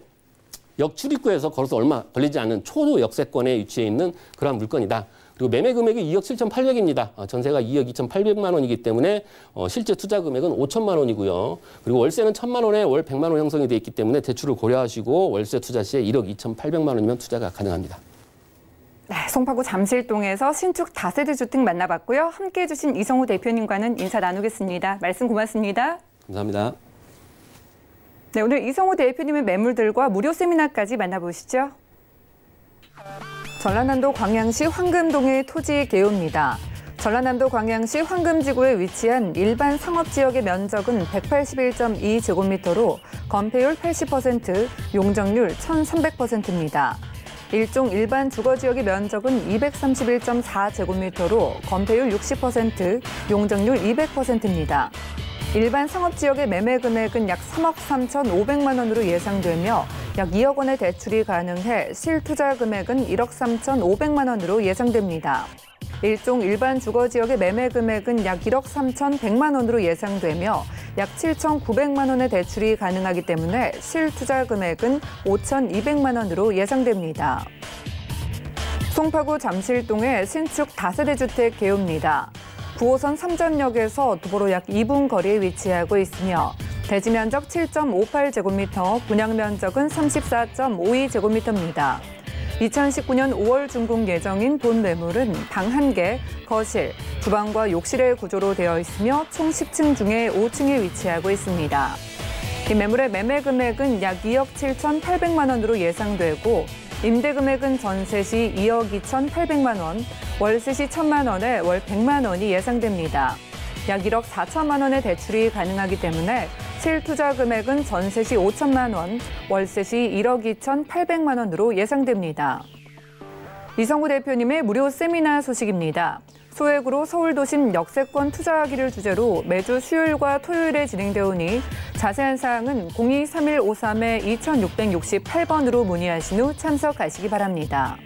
S3: 역 출입구에서 걸어서 얼마 걸리지 않은 초도 역세권에 위치해 있는 그러한 물건이다. 그리고 매매 금액이 2억 7,800입니다. 전세가 2억 2,800만 원이기 때문에 실제 투자 금액은 5천만 원이고요. 그리고 월세는 1,000만 원에 월 100만 원 형성이 돼 있기 때문에 대출을 고려하시고 월세 투자 시에 1억 2,800만 원이면 투자가 가능합니다.
S2: 네, 송파구 잠실동에서 신축 다세대 주택 만나봤고요. 함께해 주신 이성우 대표님과는 인사 나누겠습니다. 말씀 고맙습니다.
S3: 감사합니다.
S2: 네, 오늘 이성우 대표님의 매물들과 무료 세미나까지 만나보시죠. 전라남도 광양시 황금동의 토지 개요입니다. 전라남도 광양시 황금지구에 위치한 일반 상업지역의 면적은 181.2제곱미터로 건폐율 80%, 용적률 1,300%입니다. 일종 일반 주거지역의 면적은 231.4제곱미터로 건폐율 60%, 용적률 200%입니다. 일반 상업지역의 매매 금액은 약 3억 3,500만 원으로 예상되며 약 2억 원의 대출이 가능해 실투자 금액은 1억 3,500만 원으로 예상됩니다. 일종 일반 주거지역의 매매 금액은 약 1억 3,100만 원으로 예상되며 약 7,900만 원의 대출이 가능하기 때문에 실투자 금액은 5,200만 원으로 예상됩니다. 송파구 잠실동의 신축 다세대 주택 개요입니다. 9호선 삼전역에서 도보로 약 2분 거리에 위치하고 있으며 대지 면적 7.58제곱미터, 분양 면적은 34.52제곱미터입니다. 2019년 5월 준공 예정인 본 매물은 방 1개, 거실, 주방과 욕실의 구조로 되어 있으며 총 10층 중에 5층에 위치하고 있습니다. 이 매물의 매매 금액은 약 2억 7,800만 원으로 예상되고 임대 금액은 전세 시 2억 2,800만 원, 월세 시 1,000만 원에 월 100만 원이 예상됩니다. 약 1억 4천만 원의 대출이 가능하기 때문에 실투자 금액은 전세 시 5천만 원, 월세 시 1억 2,800만 원으로 예상됩니다. 이성우 대표님의 무료 세미나 소식입니다. 소액으로 서울도심 역세권 투자하기를 주제로 매주 수요일과 토요일에 진행되오니 자세한 사항은 02-3153-2668번으로 문의하신 후 참석하시기 바랍니다.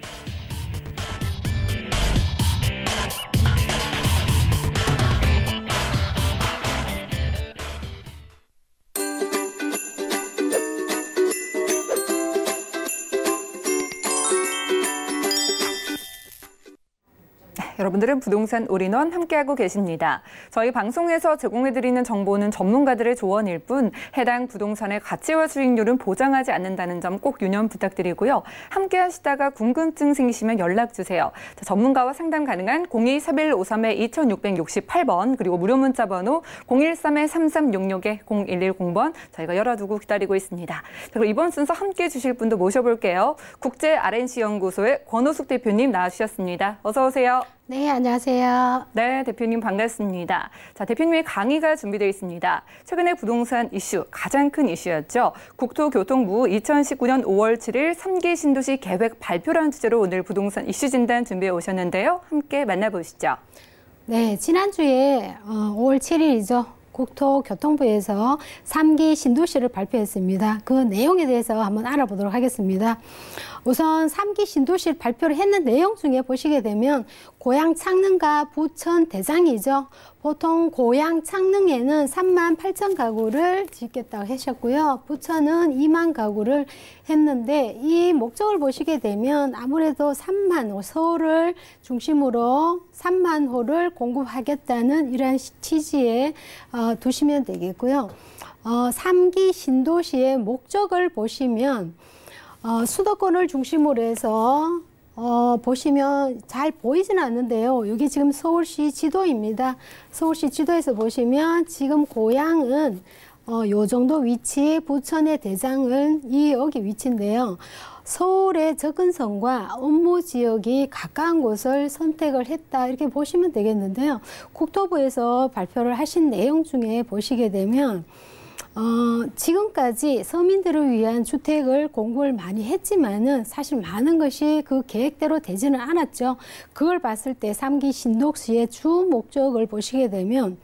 S2: 여러분들은 부동산 올인원 함께하고 계십니다. 저희 방송에서 제공해드리는 정보는 전문가들의 조언일 뿐 해당 부동산의 가치와 수익률은 보장하지 않는다는 점 꼭 유념 부탁드리고요. 함께하시다가 궁금증 생기시면 연락주세요. 전문가와 상담 가능한 02-3153-2668번 그리고 무료 문자 번호 013-3366-0110번 저희가 열어두고 기다리고 있습니다. 그리고 이번 순서 함께해 주실 분도 모셔볼게요. 국제 RNC 연구소의 권호숙 대표님 나와주셨습니다. 어서 오세요.
S4: 네, 안녕하세요.
S2: 네, 대표님 반갑습니다. 자, 대표님의 강의가 준비되어 있습니다. 최근에 부동산 이슈, 가장 큰 이슈였죠. 국토교통부 2019년 5월 7일 3기 신도시 계획 발표라는 주제로 오늘 부동산 이슈 진단 준비해 오셨는데요. 함께 만나보시죠.
S4: 네, 지난주에 5월 7일이죠. 국토교통부에서 3기 신도시를 발표했습니다. 그 내용에 대해서 한번 알아보도록 하겠습니다. 우선 3기 신도시를 발표를 했는 내용 중에 보시게 되면 고양 창릉과 부천 대장이죠. 보통 고양 창릉에는 3만 8천 가구를 짓겠다고 하셨고요. 부천은 2만 가구를 했는데 이 목적을 보시게 되면 아무래도 3만 호, 서울을 중심으로 3만 호를 공급하겠다는 이러한 취지에 두시면 되겠고요. 3기 신도시의 목적을 보시면 수도권을 중심으로 해서 보시면 잘 보이지는 않는데요. 여기 지금 서울시 지도입니다. 서울시 지도에서 보시면 지금 고향은 요 정도 위치, 부천의 대장은 여기 위치인데요. 서울의 접근성과 업무 지역이 가까운 곳을 선택을 했다 이렇게 보시면 되겠는데요. 국토부에서 발표를 하신 내용 중에 보시게 되면 지금까지 서민들을 위한 주택을 공고를 많이 했지만은 사실 많은 것이 그 계획대로 되지는 않았죠. 그걸 봤을 때 3기 신도시의 주 목적을 보시게 되면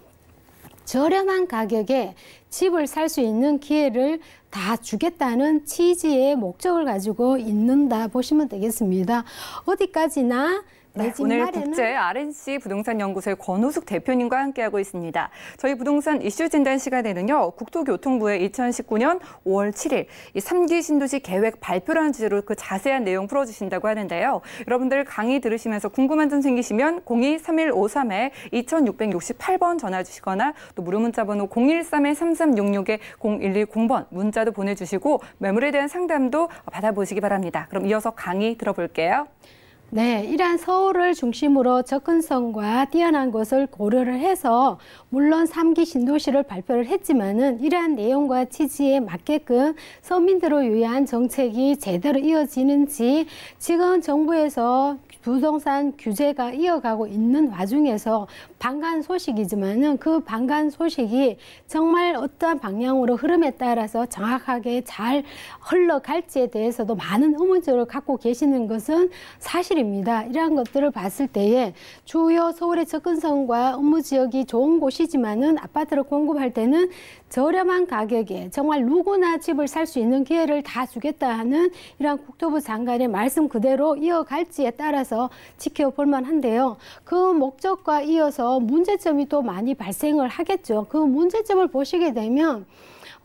S4: 저렴한 가격에 집을 살 수 있는 기회를 다 주겠다는 취지의 목적을 가지고 있는다 보시면 되겠습니다. 어디까지나
S2: 네, 오늘 국제 RNC 부동산 연구소의 권우숙 대표님과 함께하고 있습니다. 저희 부동산 이슈 진단 시간에는요, 국토교통부의 2019년 5월 7일 이 3기 신도시 계획 발표라는 주제로 그 자세한 내용 풀어주신다고 하는데요. 여러분들 강의 들으시면서 궁금한 점 생기시면 02-3153-2668번 전화 주시거나 또 무료 문자 번호 013-3366-0110번 문자도 보내주시고 매물에 대한 상담도 받아보시기 바랍니다. 그럼 이어서 강의 들어볼게요.
S4: 네, 이러한 서울을 중심으로 접근성과 뛰어난 것을 고려를 해서 물론 3기 신도시를 발표를 했지만은 이러한 내용과 취지에 맞게끔 서민들을 위한 정책이 제대로 이어지는지 지금 정부에서 부동산 규제가 이어가고 있는 와중에서 반가운 소식이지만은 그 반가운 소식이 정말 어떠한 방향으로 흐름에 따라서 정확하게 잘 흘러갈지에 대해서도 많은 의문점을 갖고 계시는 것은 사실입니다. 이러한 것들을 봤을 때에 주요 서울의 접근성과 업무 지역이 좋은 곳이지만은 아파트를 공급할 때는 저렴한 가격에 정말 누구나 집을 살 수 있는 기회를 다 주겠다 하는 이러한 국토부 장관의 말씀 그대로 이어갈지에 따라서 지켜볼 만한데요. 그 목적과 이어서 문제점이 또 많이 발생을 하겠죠. 그 문제점을 보시게 되면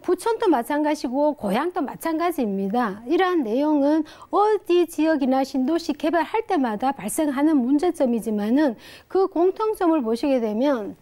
S4: 부천도 마찬가지고 고향도 마찬가지입니다. 이러한 내용은 어디 지역이나 신도시 개발할 때마다 발생하는 문제점이지만은 그 공통점을 보시게 되면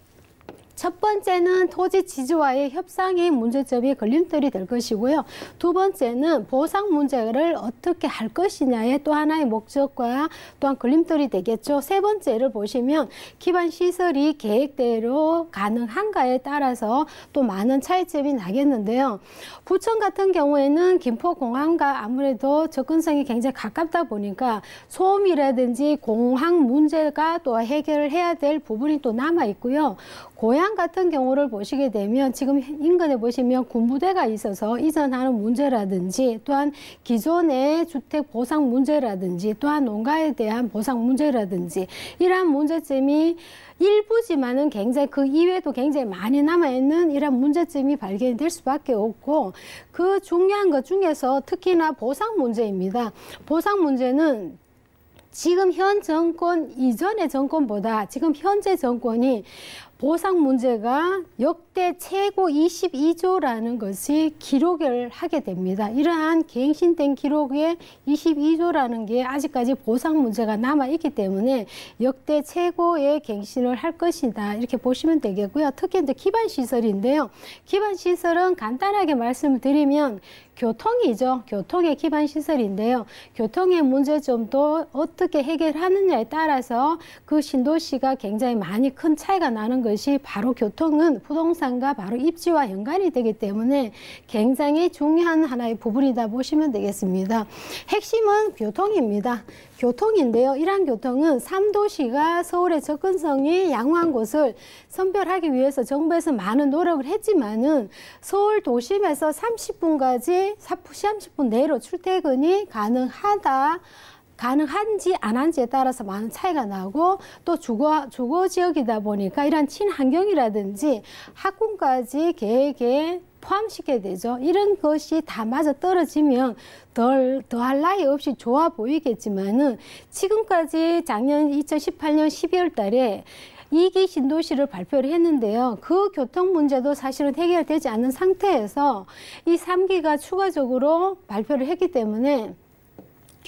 S4: 첫 번째는 토지 지주와의 협상이 문제점이 걸림돌이 될 것이고요. 두 번째는 보상 문제를 어떻게 할 것이냐의 또 하나의 목적과 또한 걸림돌이 되겠죠. 세 번째를 보시면 기반 시설이 계획대로 가능한가에 따라서 또 많은 차이점이 나겠는데요. 부천 같은 경우에는 김포공항과 아무래도 접근성이 굉장히 가깝다 보니까 소음이라든지 공항 문제가 또 해결을 해야 될 부분이 또 남아 있고요. 고향 같은 경우를 보시게 되면 지금 인근에 보시면 군부대가 있어서 이전하는 문제라든지 또한 기존의 주택 보상 문제라든지 또한 농가에 대한 보상 문제라든지 이러한 문제점이 일부지만은 굉장히 그 이외에도 굉장히 많이 남아있는 이런 문제점이 발견될 수밖에 없고 그 중요한 것 중에서 특히나 보상 문제입니다. 보상 문제는 지금 현 정권 이전의 정권보다 지금 현재 정권이 보상 문제가 역대 최고 22조라는 것이 기록을 하게 됩니다. 이러한 갱신된 기록에 22조라는 게 아직까지 보상 문제가 남아있기 때문에 역대 최고의 갱신을 할 것이다. 이렇게 보시면 되겠고요. 특히 이제 기반시설인데요. 기반시설은 간단하게 말씀을 드리면 교통이죠. 교통의 기반시설인데요. 교통의 문제점도 어떻게 해결하느냐에 따라서 그 신도시가 굉장히 많이 큰 차이가 나는 것이 바로 교통은 부동산과 바로 입지와 연관이 되기 때문에 굉장히 중요한 하나의 부분이다 보시면 되겠습니다. 핵심은 교통입니다. 교통인데요. 이러한 교통은 3도시가 서울의 접근성이 양호한 곳을 선별하기 위해서 정부에서 많은 노력을 했지만은 서울 도심에서 30분까지 30분 내로 출퇴근이 가능한지 안 한지에 따라서 많은 차이가 나고 또 주거 지역이다 보니까 이런 친환경이라든지 학군까지 계획에 포함시켜야 되죠. 이런 것이 다 맞아 떨어지면 더할 나위 없이 좋아 보이겠지만은 지금까지 작년 2018년 12월 달에 2기 신도시를 발표를 했는데요. 그 교통 문제도 사실은 해결되지 않은 상태에서 이 3기가 추가적으로 발표를 했기 때문에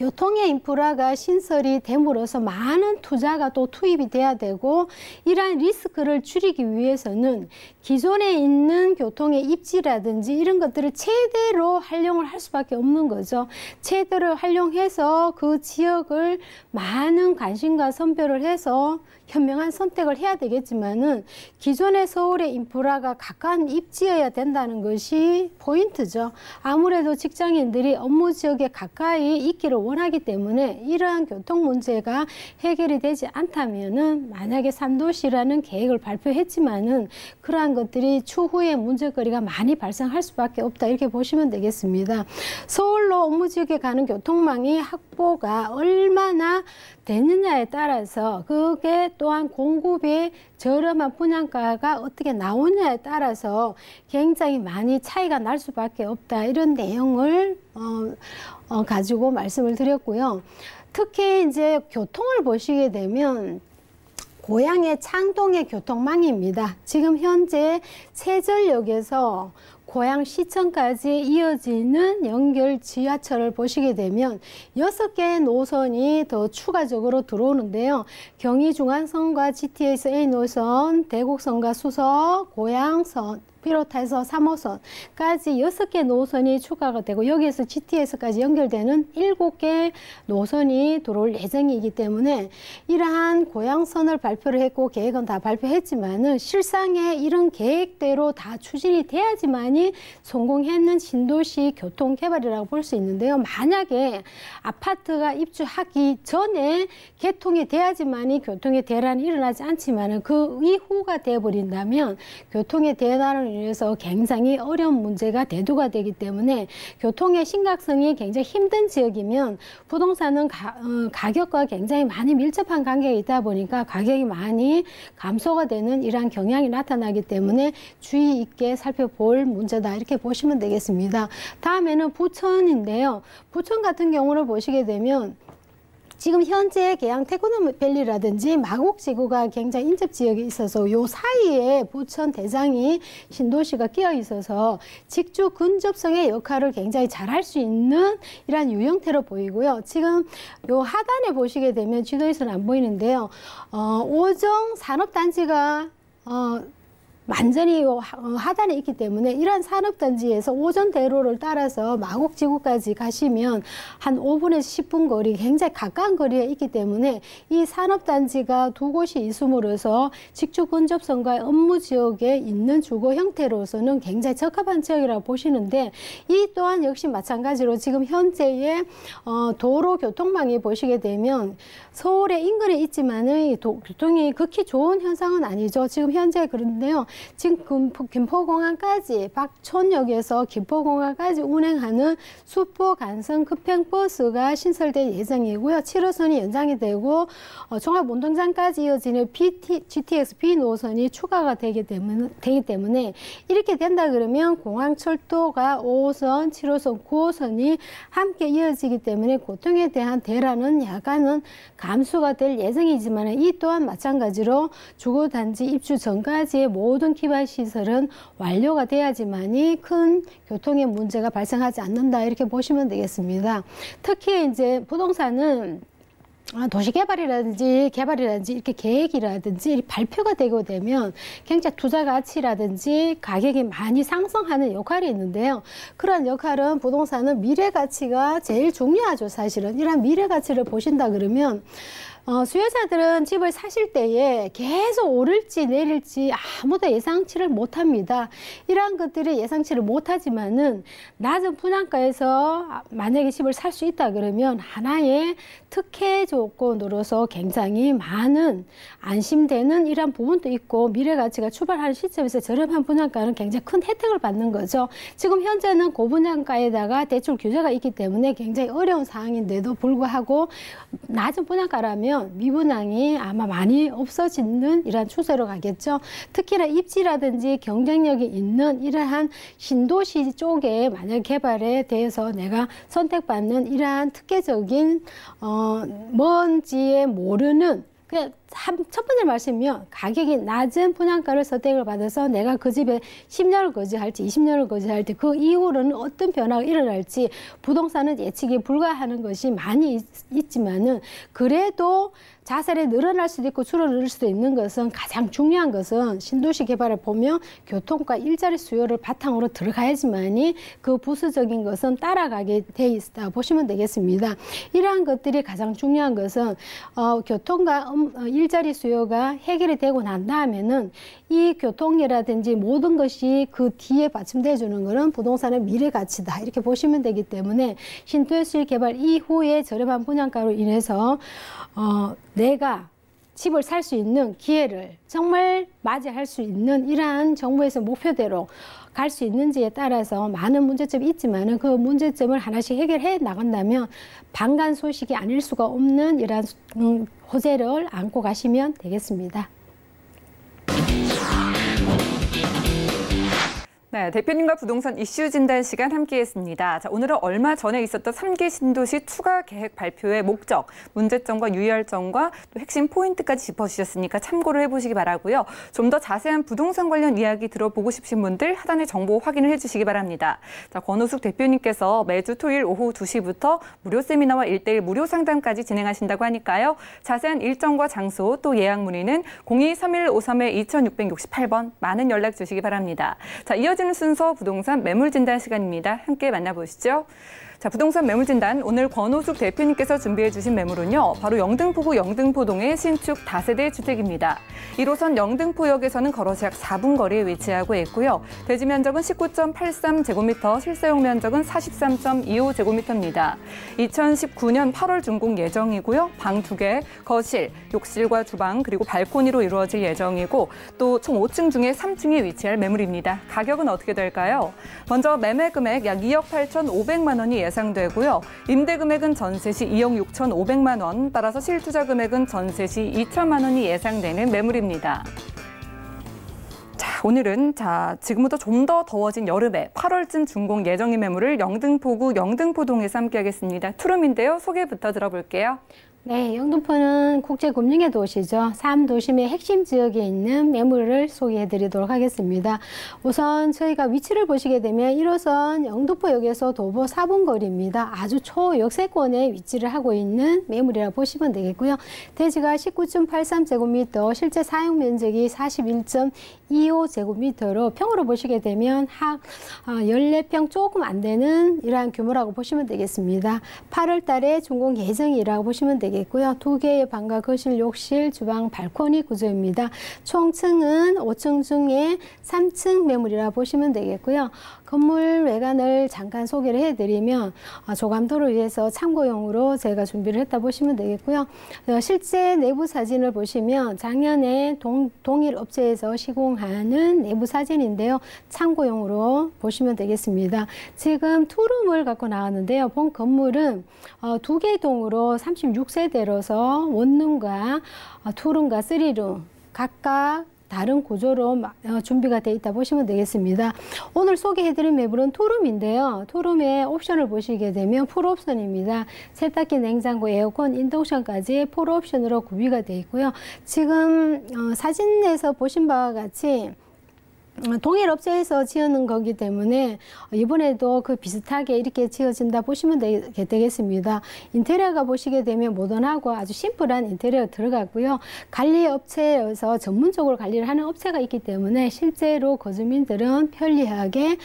S4: 교통의 인프라가 신설이 됨으로써 많은 투자가 또 투입이 돼야 되고 이러한 리스크를 줄이기 위해서는 기존에 있는 교통의 입지라든지 이런 것들을 최대로 활용을 할 수밖에 없는 거죠. 최대로 활용해서 그 지역을 많은 관심과 선별을 해서 현명한 선택을 해야 되겠지만은 기존의 서울의 인프라가 가까운 입지여야 된다는 것이 포인트죠. 아무래도 직장인들이 업무 지역에 가까이 있기를 원하기 때문에 이러한 교통 문제가 해결이 되지 않다면은 만약에 3도시라는 계획을 발표했지만은 그러한 것들이 추후에 문제거리가 많이 발생할 수밖에 없다 이렇게 보시면 되겠습니다. 서울로 업무 지역에 가는 교통망이 확보가 얼마나 되느냐에 따라서 그게 또한 공급의 저렴한 분양가가 어떻게 나오냐에 따라서 굉장히 많이 차이가 날 수밖에 없다 이런 내용을 가지고 말씀을 드렸고요. 특히 이제 교통을 보시게 되면 고향의 창동의 교통망입니다. 지금 현재 세전역에서 고양시청까지 이어지는 연결 지하철을 보시게 되면 6개의 노선이 더 추가적으로 들어오는데요. 경의중앙선과 GTX-A 노선, 대곡선과 수서, 고양선, 비롯해서 3호선까지 6개 노선이 추가가 되고 여기에서 GTX까지 연결되는 7개 노선이 들어올 예정이기 때문에 이러한 고양선을 발표를 했고 계획은 다 발표했지만은 실상에 이런 계획대로 다 추진이 돼야지만이 성공했는 신도시 교통개발이라고 볼 수 있는데요. 만약에 아파트가 입주하기 전에 개통이 돼야지만이 교통의 대란이 일어나지 않지만은 그 이후가 돼버린다면 교통의 대란을 인해서 굉장히 어려운 문제가 대두가 되기 때문에 교통의 심각성이 굉장히 힘든 지역이면 부동산은 가격과 굉장히 많이 밀접한 관계가 있다 보니까 가격이 많이 감소가 되는 이러한 경향이 나타나기 때문에 주의 있게 살펴볼 문제다 이렇게 보시면 되겠습니다. 다음에는 부천인데요. 부천 같은 경우를 보시게 되면 지금 현재 계양 테크노밸리라든지 마곡지구가 굉장히 인접 지역에 있어서 요 사이에 부천 대장이 신도시가 끼어 있어서 직주 근접성의 역할을 굉장히 잘할 수 있는 이러한 유형태로 보이고요. 지금 요 하단에 보시게 되면 지도에서는 안 보이는데요. 오정 산업단지가 완전히 하단에 있기 때문에 이러한 산업단지에서 오전대로를 따라서 마곡지구까지 가시면 한 5분에서 10분 거리 굉장히 가까운 거리에 있기 때문에 이 산업단지가 두 곳이 있음으로써 직주 근접성과 업무지역에 있는 주거 형태로서는 굉장히 적합한 지역이라고 보시는데 이 또한 역시 마찬가지로 지금 현재의 도로 교통망이 보시게 되면 서울의 인근에 있지만은 교통이 극히 좋은 현상은 아니죠. 지금 현재 그런데요. 지금 김포공항까지 박촌역에서 김포공항까지 운행하는 수포 간선 급행버스가 신설될 예정이고요. 7호선이 연장이 되고 종합운동장까지 이어지는 GTX-B 노선이 추가가 되기 때문에 이렇게 된다 그러면 공항철도가 5호선, 7호선, 9호선이 함께 이어지기 때문에 교통에 대한 대란은 약간은 감수가 될 예정이지만 이 또한 마찬가지로 주거단지 입주 전까지의 모든 기반 시설은 완료가 돼야지만이 큰 교통의 문제가 발생하지 않는다 이렇게 보시면 되겠습니다. 특히 이제 부동산은 도시개발이라든지 이렇게 계획이라든지 발표가 되고 되면 굉장히 투자 가치라든지 가격이 많이 상승하는 역할이 있는데요. 그런 역할은 부동산은 미래 가치가 제일 중요하죠. 사실은 이런 미래 가치를 보신다 그러면 수요자들은 집을 사실 때에 계속 오를지 내릴지 아무도 예상치를 못합니다. 이러한 것들이 예상치를 못하지만은 낮은 분양가에서 만약에 집을 살 수 있다 그러면 하나의 특혜 조건으로서 굉장히 많은 안심되는 이러한 부분도 있고 미래 가치가 출발하는 시점에서 저렴한 분양가는 굉장히 큰 혜택을 받는 거죠. 지금 현재는 고분양가에다가 대출 규제가 있기 때문에 굉장히 어려운 상황인데도 불구하고 낮은 분양가라면 미분양이 아마 많이 없어지는 이러한 추세로 가겠죠. 특히나 입지라든지 경쟁력이 있는 이러한 신도시 쪽에 만약 개발에 대해서 내가 선택받는 이러한 특혜적인 먼지에 모르는 그냥 첫 번째 말씀이면 가격이 낮은 분양가를 선택을 받아서 내가 그 집에 10년을 거주할지 20년을 거주할지 그 이후로는 어떤 변화가 일어날지 부동산은 예측이 불가하는 것이 많이 있지만은 그래도 자살이 늘어날 수도 있고 줄어들 수도 있는 것은 가장 중요한 것은 신도시 개발을 보면 교통과 일자리 수요를 바탕으로 들어가야지만이 그 부수적인 것은 따라가게 돼 있다 보시면 되겠습니다. 이러한 것들이 가장 중요한 것은 교통과 일자리 수요가 해결이 되고 난 다음에는 이 교통이라든지 모든 것이 그 뒤에 받침돼 주는 것은 부동산의 미래 가치다 이렇게 보시면 되기 때문에 신도시 개발 이후에 저렴한 분양가로 인해서 내가 집을 살 수 있는 기회를 정말 맞이할 수 있는 이러한 정부에서 목표대로 갈 수 있는지에 따라서 많은 문제점이 있지만은 그 문제점을 하나씩 해결해 나간다면 방관 소식이 아닐 수가 없는 이러한 호재를 안고 가시면 되겠습니다.
S2: 네, 대표님과 부동산 이슈 진단 시간 함께했습니다. 자, 오늘은 얼마 전에 있었던 3기 신도시 추가 계획 발표의 목적, 문제점과 유의할 점과 또 핵심 포인트까지 짚어주셨으니까 참고를 해보시기 바라고요. 좀 더 자세한 부동산 관련 이야기 들어보고 싶으신 분들 하단의 정보 확인을 해주시기 바랍니다. 자, 권호숙 대표님께서 매주 토요일 오후 2시부터 무료 세미나와 1:1 무료 상담까지 진행하신다고 하니까요. 자세한 일정과 장소 또 예약 문의는 023153-2668번 많은 연락 주시기 바랍니다. 자, 이어지는 순서 부동산 매물 진단 시간입니다. 함께 만나보시죠. 자, 부동산 매물 진단 오늘 권호숙 대표님께서 준비해 주신 매물은요. 바로 영등포구 영등포동의 신축 다세대 주택입니다. 1호선 영등포역에서는 걸어서 약 4분 거리에 위치하고 있고요. 대지 면적은 19.83제곱미터, 실사용 면적은 43.25제곱미터입니다. 2019년 8월 준공 예정이고요. 방 2개, 거실, 욕실과 주방 그리고 발코니로 이루어질 예정이고 또 총 5층 중에 3층에 위치할 매물입니다. 가격은 어떻게 될까요? 먼저 매매 금액 약 2억 8,500만 원이 예상되고요. 임대 금액은 전세 시 2억 6,500만 원, 따라서 실투자 금액은 전세 시 2천만 원이 예상되는 매물입니다. 자, 오늘은 지금부터 좀 더 더워진 여름에 8월쯤 준공 예정인 매물을 영등포구 영등포동에서 함께하겠습니다. 투룸인데요. 소개부터 들어볼게요.
S4: 네, 영등포는 국제금융의 도시죠. 3도심의 핵심 지역에 있는 매물을 소개해드리도록 하겠습니다. 우선 저희가 위치를 보시게 되면 1호선 영등포역에서 도보 4분 거리입니다. 아주 초역세권에 위치를 하고 있는 매물이라고 보시면 되겠고요. 대지가 19.83제곱미터, 실제 사용 면적이 41.25제곱미터로 평으로 보시게 되면 14평 조금 안 되는 이러한 규모라고 보시면 되겠습니다. 8월 달에 준공 예정이라고 보시면 되겠고요. 2개의 방과 거실, 욕실, 주방, 발코니 구조입니다. 총 층은 5층 중에 3층 매물이라 보시면 되겠고요. 건물 외관을 잠깐 소개를 해드리면 조감도를 위해서 참고용으로 제가 준비를 했다 보시면 되겠고요. 실제 내부 사진을 보시면 작년에 동일 업체에서 시공하는 내부 사진인데요. 참고용으로 보시면 되겠습니다. 지금 투룸을 갖고 나왔는데요. 본 건물은 2개 동으로 36세대로서 원룸과 투룸과 3룸 각각 다른 구조로 준비가 되어 있다 보시면 되겠습니다. 오늘 소개해드린 매물은 투룸인데요. 투룸의 옵션을 보시게 되면 풀옵션입니다. 세탁기, 냉장고, 에어컨, 인덕션까지 풀옵션으로 구비가 되어 있고요. 지금 사진에서 보신 바와 같이 동일 업체에서 지어놓은 거기 때문에 이번에도 그 비슷하게 이렇게 지어진다 보시면 되겠습니다. 인테리어가 보시게 되면 모던하고 아주 심플한 인테리어 들어갔고요. 관리 업체에서 전문적으로 관리를 하는 업체가 있기 때문에 실제로 거주민들은 편리하게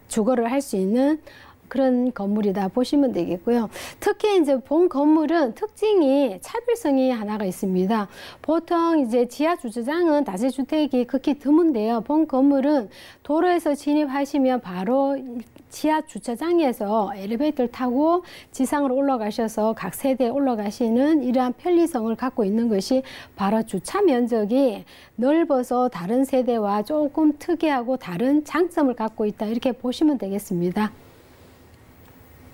S4: 주거를 할 수 있는 그런 건물이다 보시면 되겠고요. 특히 이제 본 건물은 특징이 차별성이 하나가 있습니다. 보통 이제 지하 주차장은 다세주택이 극히 드문데요. 본 건물은 도로에서 진입하시면 바로 지하 주차장에서 엘리베이터를 타고 지상으로 올라가셔서 각 세대에 올라가시는 이러한 편리성을 갖고 있는 것이 바로 주차 면적이 넓어서 다른 세대와 조금 특이하고 다른 장점을 갖고 있다 이렇게 보시면 되겠습니다.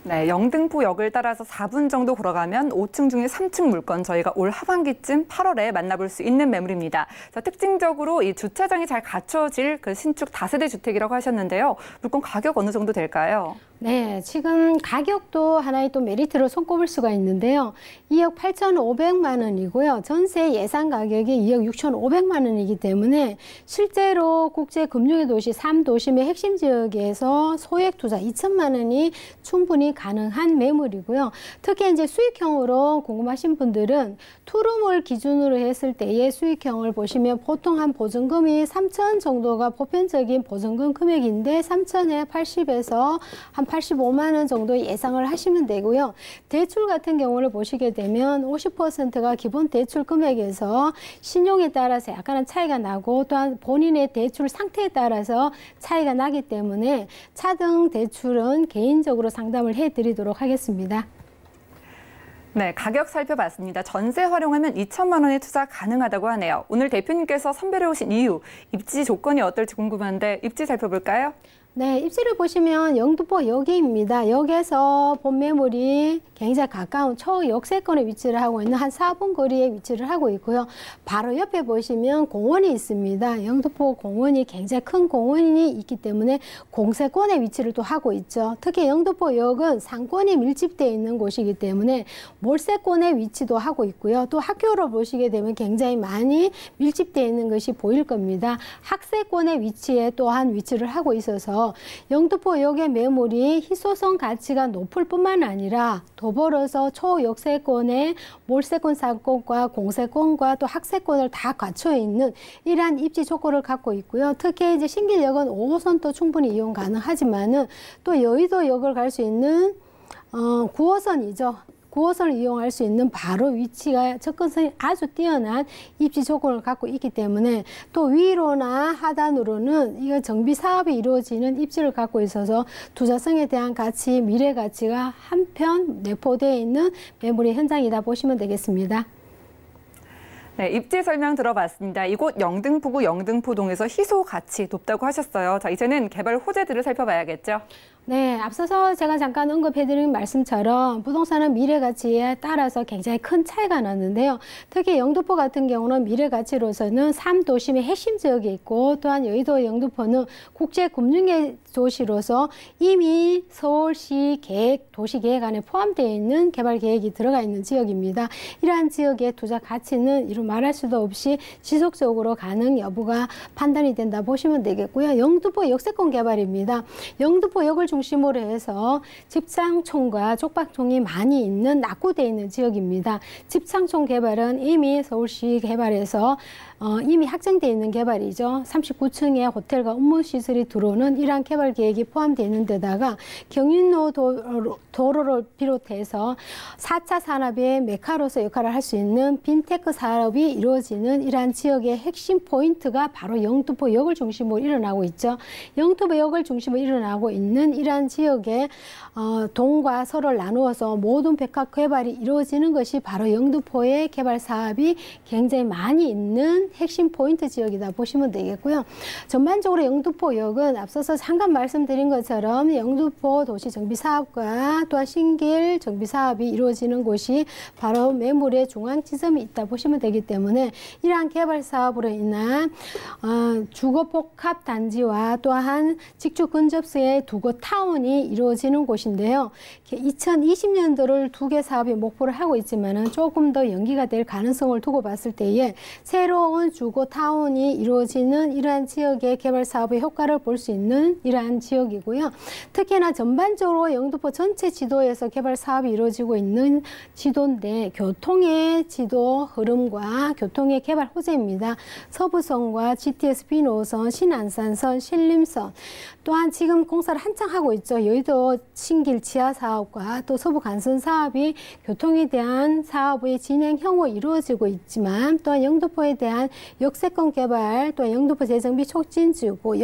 S2: 네, 영등포역을 따라서 4분 정도 걸어가면 5층 중에 3층 물건 저희가 올 하반기쯤 8월에 만나볼 수 있는 매물입니다. 자, 특징적으로 이 주차장이 잘 갖춰질 그 신축 다세대 주택이라고 하셨는데요. 물건 가격 어느 정도 될까요?
S4: 네, 지금 가격도 하나의 또 메리트로 손꼽을 수가 있는데요. 2억 8,500만 원이고요. 전세 예상 가격이 2억 6,500만 원이기 때문에 실제로 국제금융의 도시 3도심의 핵심 지역에서 소액 투자 2천만 원이 충분히 가능한 매물이고요. 특히 이제 수익형으로 궁금하신 분들은 투룸을 기준으로 했을 때의 수익형을 보시면 보통 한 보증금이 3천 정도가 보편적인 보증금 금액인데 3천에 80에서 한 85만 원 정도 예상을 하시면 되고요. 대출 같은 경우를 보시게 되면 50%가 기본 대출 금액에서 신용에 따라서 약간은 차이가 나고 또한 본인의 대출 상태에 따라서 차이가 나기 때문에 차등 대출은 개인적으로 상담을 해드리도록 하겠습니다.
S2: 네, 가격 살펴봤습니다. 전세 활용하면 2천만 원의 투자 가능하다고 하네요. 오늘 대표님께서 선별해 오신 이유, 입지 조건이 어떨지 궁금한데 입지 살펴볼까요?
S4: 네, 입지를 보시면 영등포 역입니다. 역에서 본 매물이 굉장히 가까운 초역세권에 위치를 하고 있는 한 4분 거리에 위치를 하고 있고요. 바로 옆에 보시면 공원이 있습니다. 영등포 공원이 굉장히 큰 공원이 있기 때문에 공세권에 위치를 또 하고 있죠. 특히 영등포역은 상권이 밀집되어 있는 곳이기 때문에 몰세권에 위치도 하고 있고요. 또 학교를 보시게 되면 굉장히 많이 밀집되어 있는 것이 보일 겁니다. 학세권의 위치에 또한 위치를 하고 있어서 영등포역의 매물이 희소성 가치가 높을 뿐만 아니라 더불어서 초역세권의 몰세권 상권과 공세권과 또 학세권을 다 갖춰 있는 이러한 입지 조건을 갖고 있고요. 특히 이제 신길역은 5호선도 충분히 이용 가능하지만은 또 여의도역을 갈 수 있는 9호선이죠. 9호선을 이용할 수 있는 바로 위치가 접근성이 아주 뛰어난 입지 조건을 갖고 있기 때문에 또 위로나 하단으로는 이거 정비 사업이 이루어지는 입지를 갖고 있어서 투자성에 대한 가치, 미래 가치가 한편 내포되어 있는 매물의 현장이다 보시면 되겠습니다.
S2: 네, 입지 설명 들어봤습니다. 이곳 영등포구 영등포동에서 희소 가치 높다고 하셨어요. 자, 이제는 개발 호재들을 살펴봐야겠죠.
S4: 네, 앞서서 제가 잠깐 언급해드린 말씀처럼 부동산은 미래 가치에 따라서 굉장히 큰 차이가 나는데요. 특히 영등포 같은 경우는 미래 가치로서는 3도심의 핵심 지역에 있고 또한 여의도 영등포는 국제금융의 도시로서 이미 서울시 계획, 도시계획안에 포함되어 있는 개발 계획이 들어가 있는 지역입니다. 이러한 지역의 투자 가치는 이루 말할 수도 없이 지속적으로 가능 여부가 판단이 된다 보시면 되겠고요. 영등포 역세권 개발입니다. 영등포역을 중심으로 해서 집창촌과 족박촌이 많이 있는 낙후되어 있는 지역입니다. 집창촌 개발은 이미 서울시 개발에서 이미 확정되어 있는 개발이죠. 39층의 호텔과 업무시설이 들어오는 이러한 개발 계획이 포함되어 있는 데다가 경인로 도로를 비롯해서 4차 산업의 메카로서 역할을 할 수 있는 빈테크 사업이 이루어지는 이러한 지역의 핵심 포인트가 바로 영등포역을 중심으로 일어나고 있죠. 영등포역을 중심으로 일어나고 있는 이러한 지역의 동과 서를 나누어서 모든 백화 개발이 이루어지는 것이 바로 영등포의 개발 사업이 굉장히 많이 있는 핵심 포인트 지역이다 보시면 되겠고요. 전반적으로 영등포역은 앞서서 잠깐 말씀드린 것처럼 영등포 도시 정비 사업과 또한 신길 정비 사업이 이루어지는 곳이 바로 매물의 중앙 지점이 있다 보시면 되기 때문에 이러한 개발 사업으로 인한 주거 복합 단지와 또한 직주 근접수의 두거 타운이 이루어지는 곳인데요. 2020년도를 두 개 사업이 목표를 하고 있지만은 조금 더 연기가 될 가능성을 두고 봤을 때에 새로운 주거 타운이 이루어지는 이러한 지역의 개발 사업의 효과를 볼 수 있는 이러한 지역이고요. 특히나 전반적으로 영등포 전체 지도에서 개발 사업이 이루어지고 있는 지도인데 교통의 지도 흐름과 교통의 개발 호재입니다. 서부선과 GTX B5호선, 신안산선, 신림선 또한 지금 공사를 한창 하고 있죠. 여의도 신길 지하 사업과 또 서부 간선 사업이 교통에 대한 사업의 진행 형으로 이루어지고 있지만 또한 영등포에 대한 역세권 개발, 또한 영등포 재정비 촉진지구,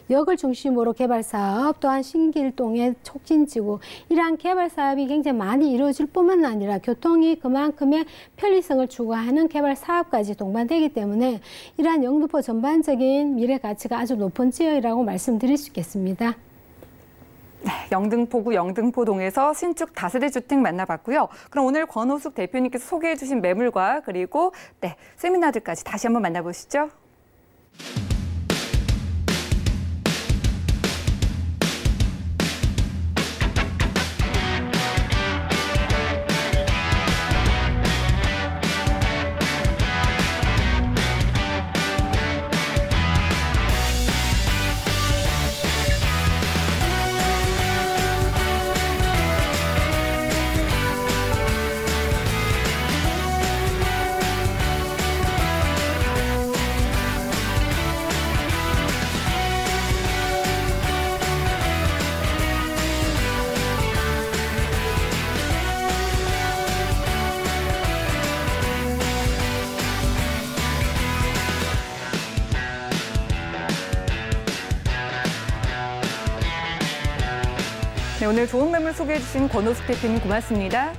S4: 역을 중심으로 개발 사업, 또한 신길동의 촉진지구 이러한 개발 사업이 굉장히 많이 이루어질 뿐만 아니라 교통이 그만큼의 편리성을 추구하는 개발 사업까지 동반되기 때문에 이러한 영등포 전반적인 미래 가치가 아주 높은 지역이라고 말씀드릴 수 있겠습니다.
S2: 네, 영등포구 영등포동에서 신축 다세대 주택 만나봤고요. 그럼 오늘 권호숙 대표님께서 소개해 주신 매물과 그리고 세미나들까지 다시 한번 만나보시죠. 네, 오늘 좋은 매물 소개해 주신 권호숙 대표님 고맙습니다.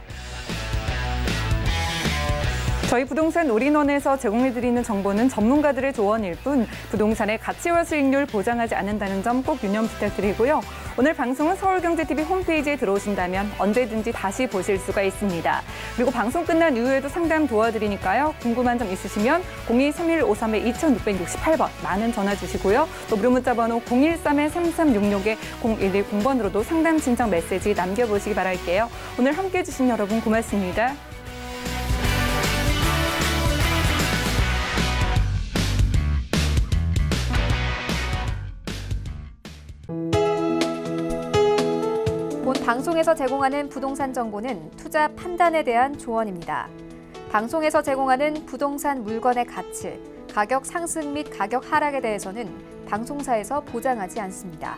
S2: 저희 부동산 올인원에서 제공해드리는 정보는 전문가들의 조언일 뿐 부동산의 가치와 수익률 보장하지 않는다는 점 꼭 유념 부탁드리고요. 오늘 방송은 서울경제TV 홈페이지에 들어오신다면 언제든지 다시 보실 수가 있습니다. 그리고 방송 끝난 이후에도 상담 도와드리니까요. 궁금한 점 있으시면 0231-53-2668번 많은 전화 주시고요. 또 무료 문자 번호 013-3366-0110번으로도 상담 신청 메시지 남겨보시기 바랄게요. 오늘 함께해 주신 여러분 고맙습니다.
S1: 본 방송에서 제공하는 부동산 정보는 투자 판단에 대한 조언입니다. 방송에서 제공하는 부동산 물건의 가치, 가격 상승 및 가격 하락에 대해서는 방송사에서 보장하지 않습니다.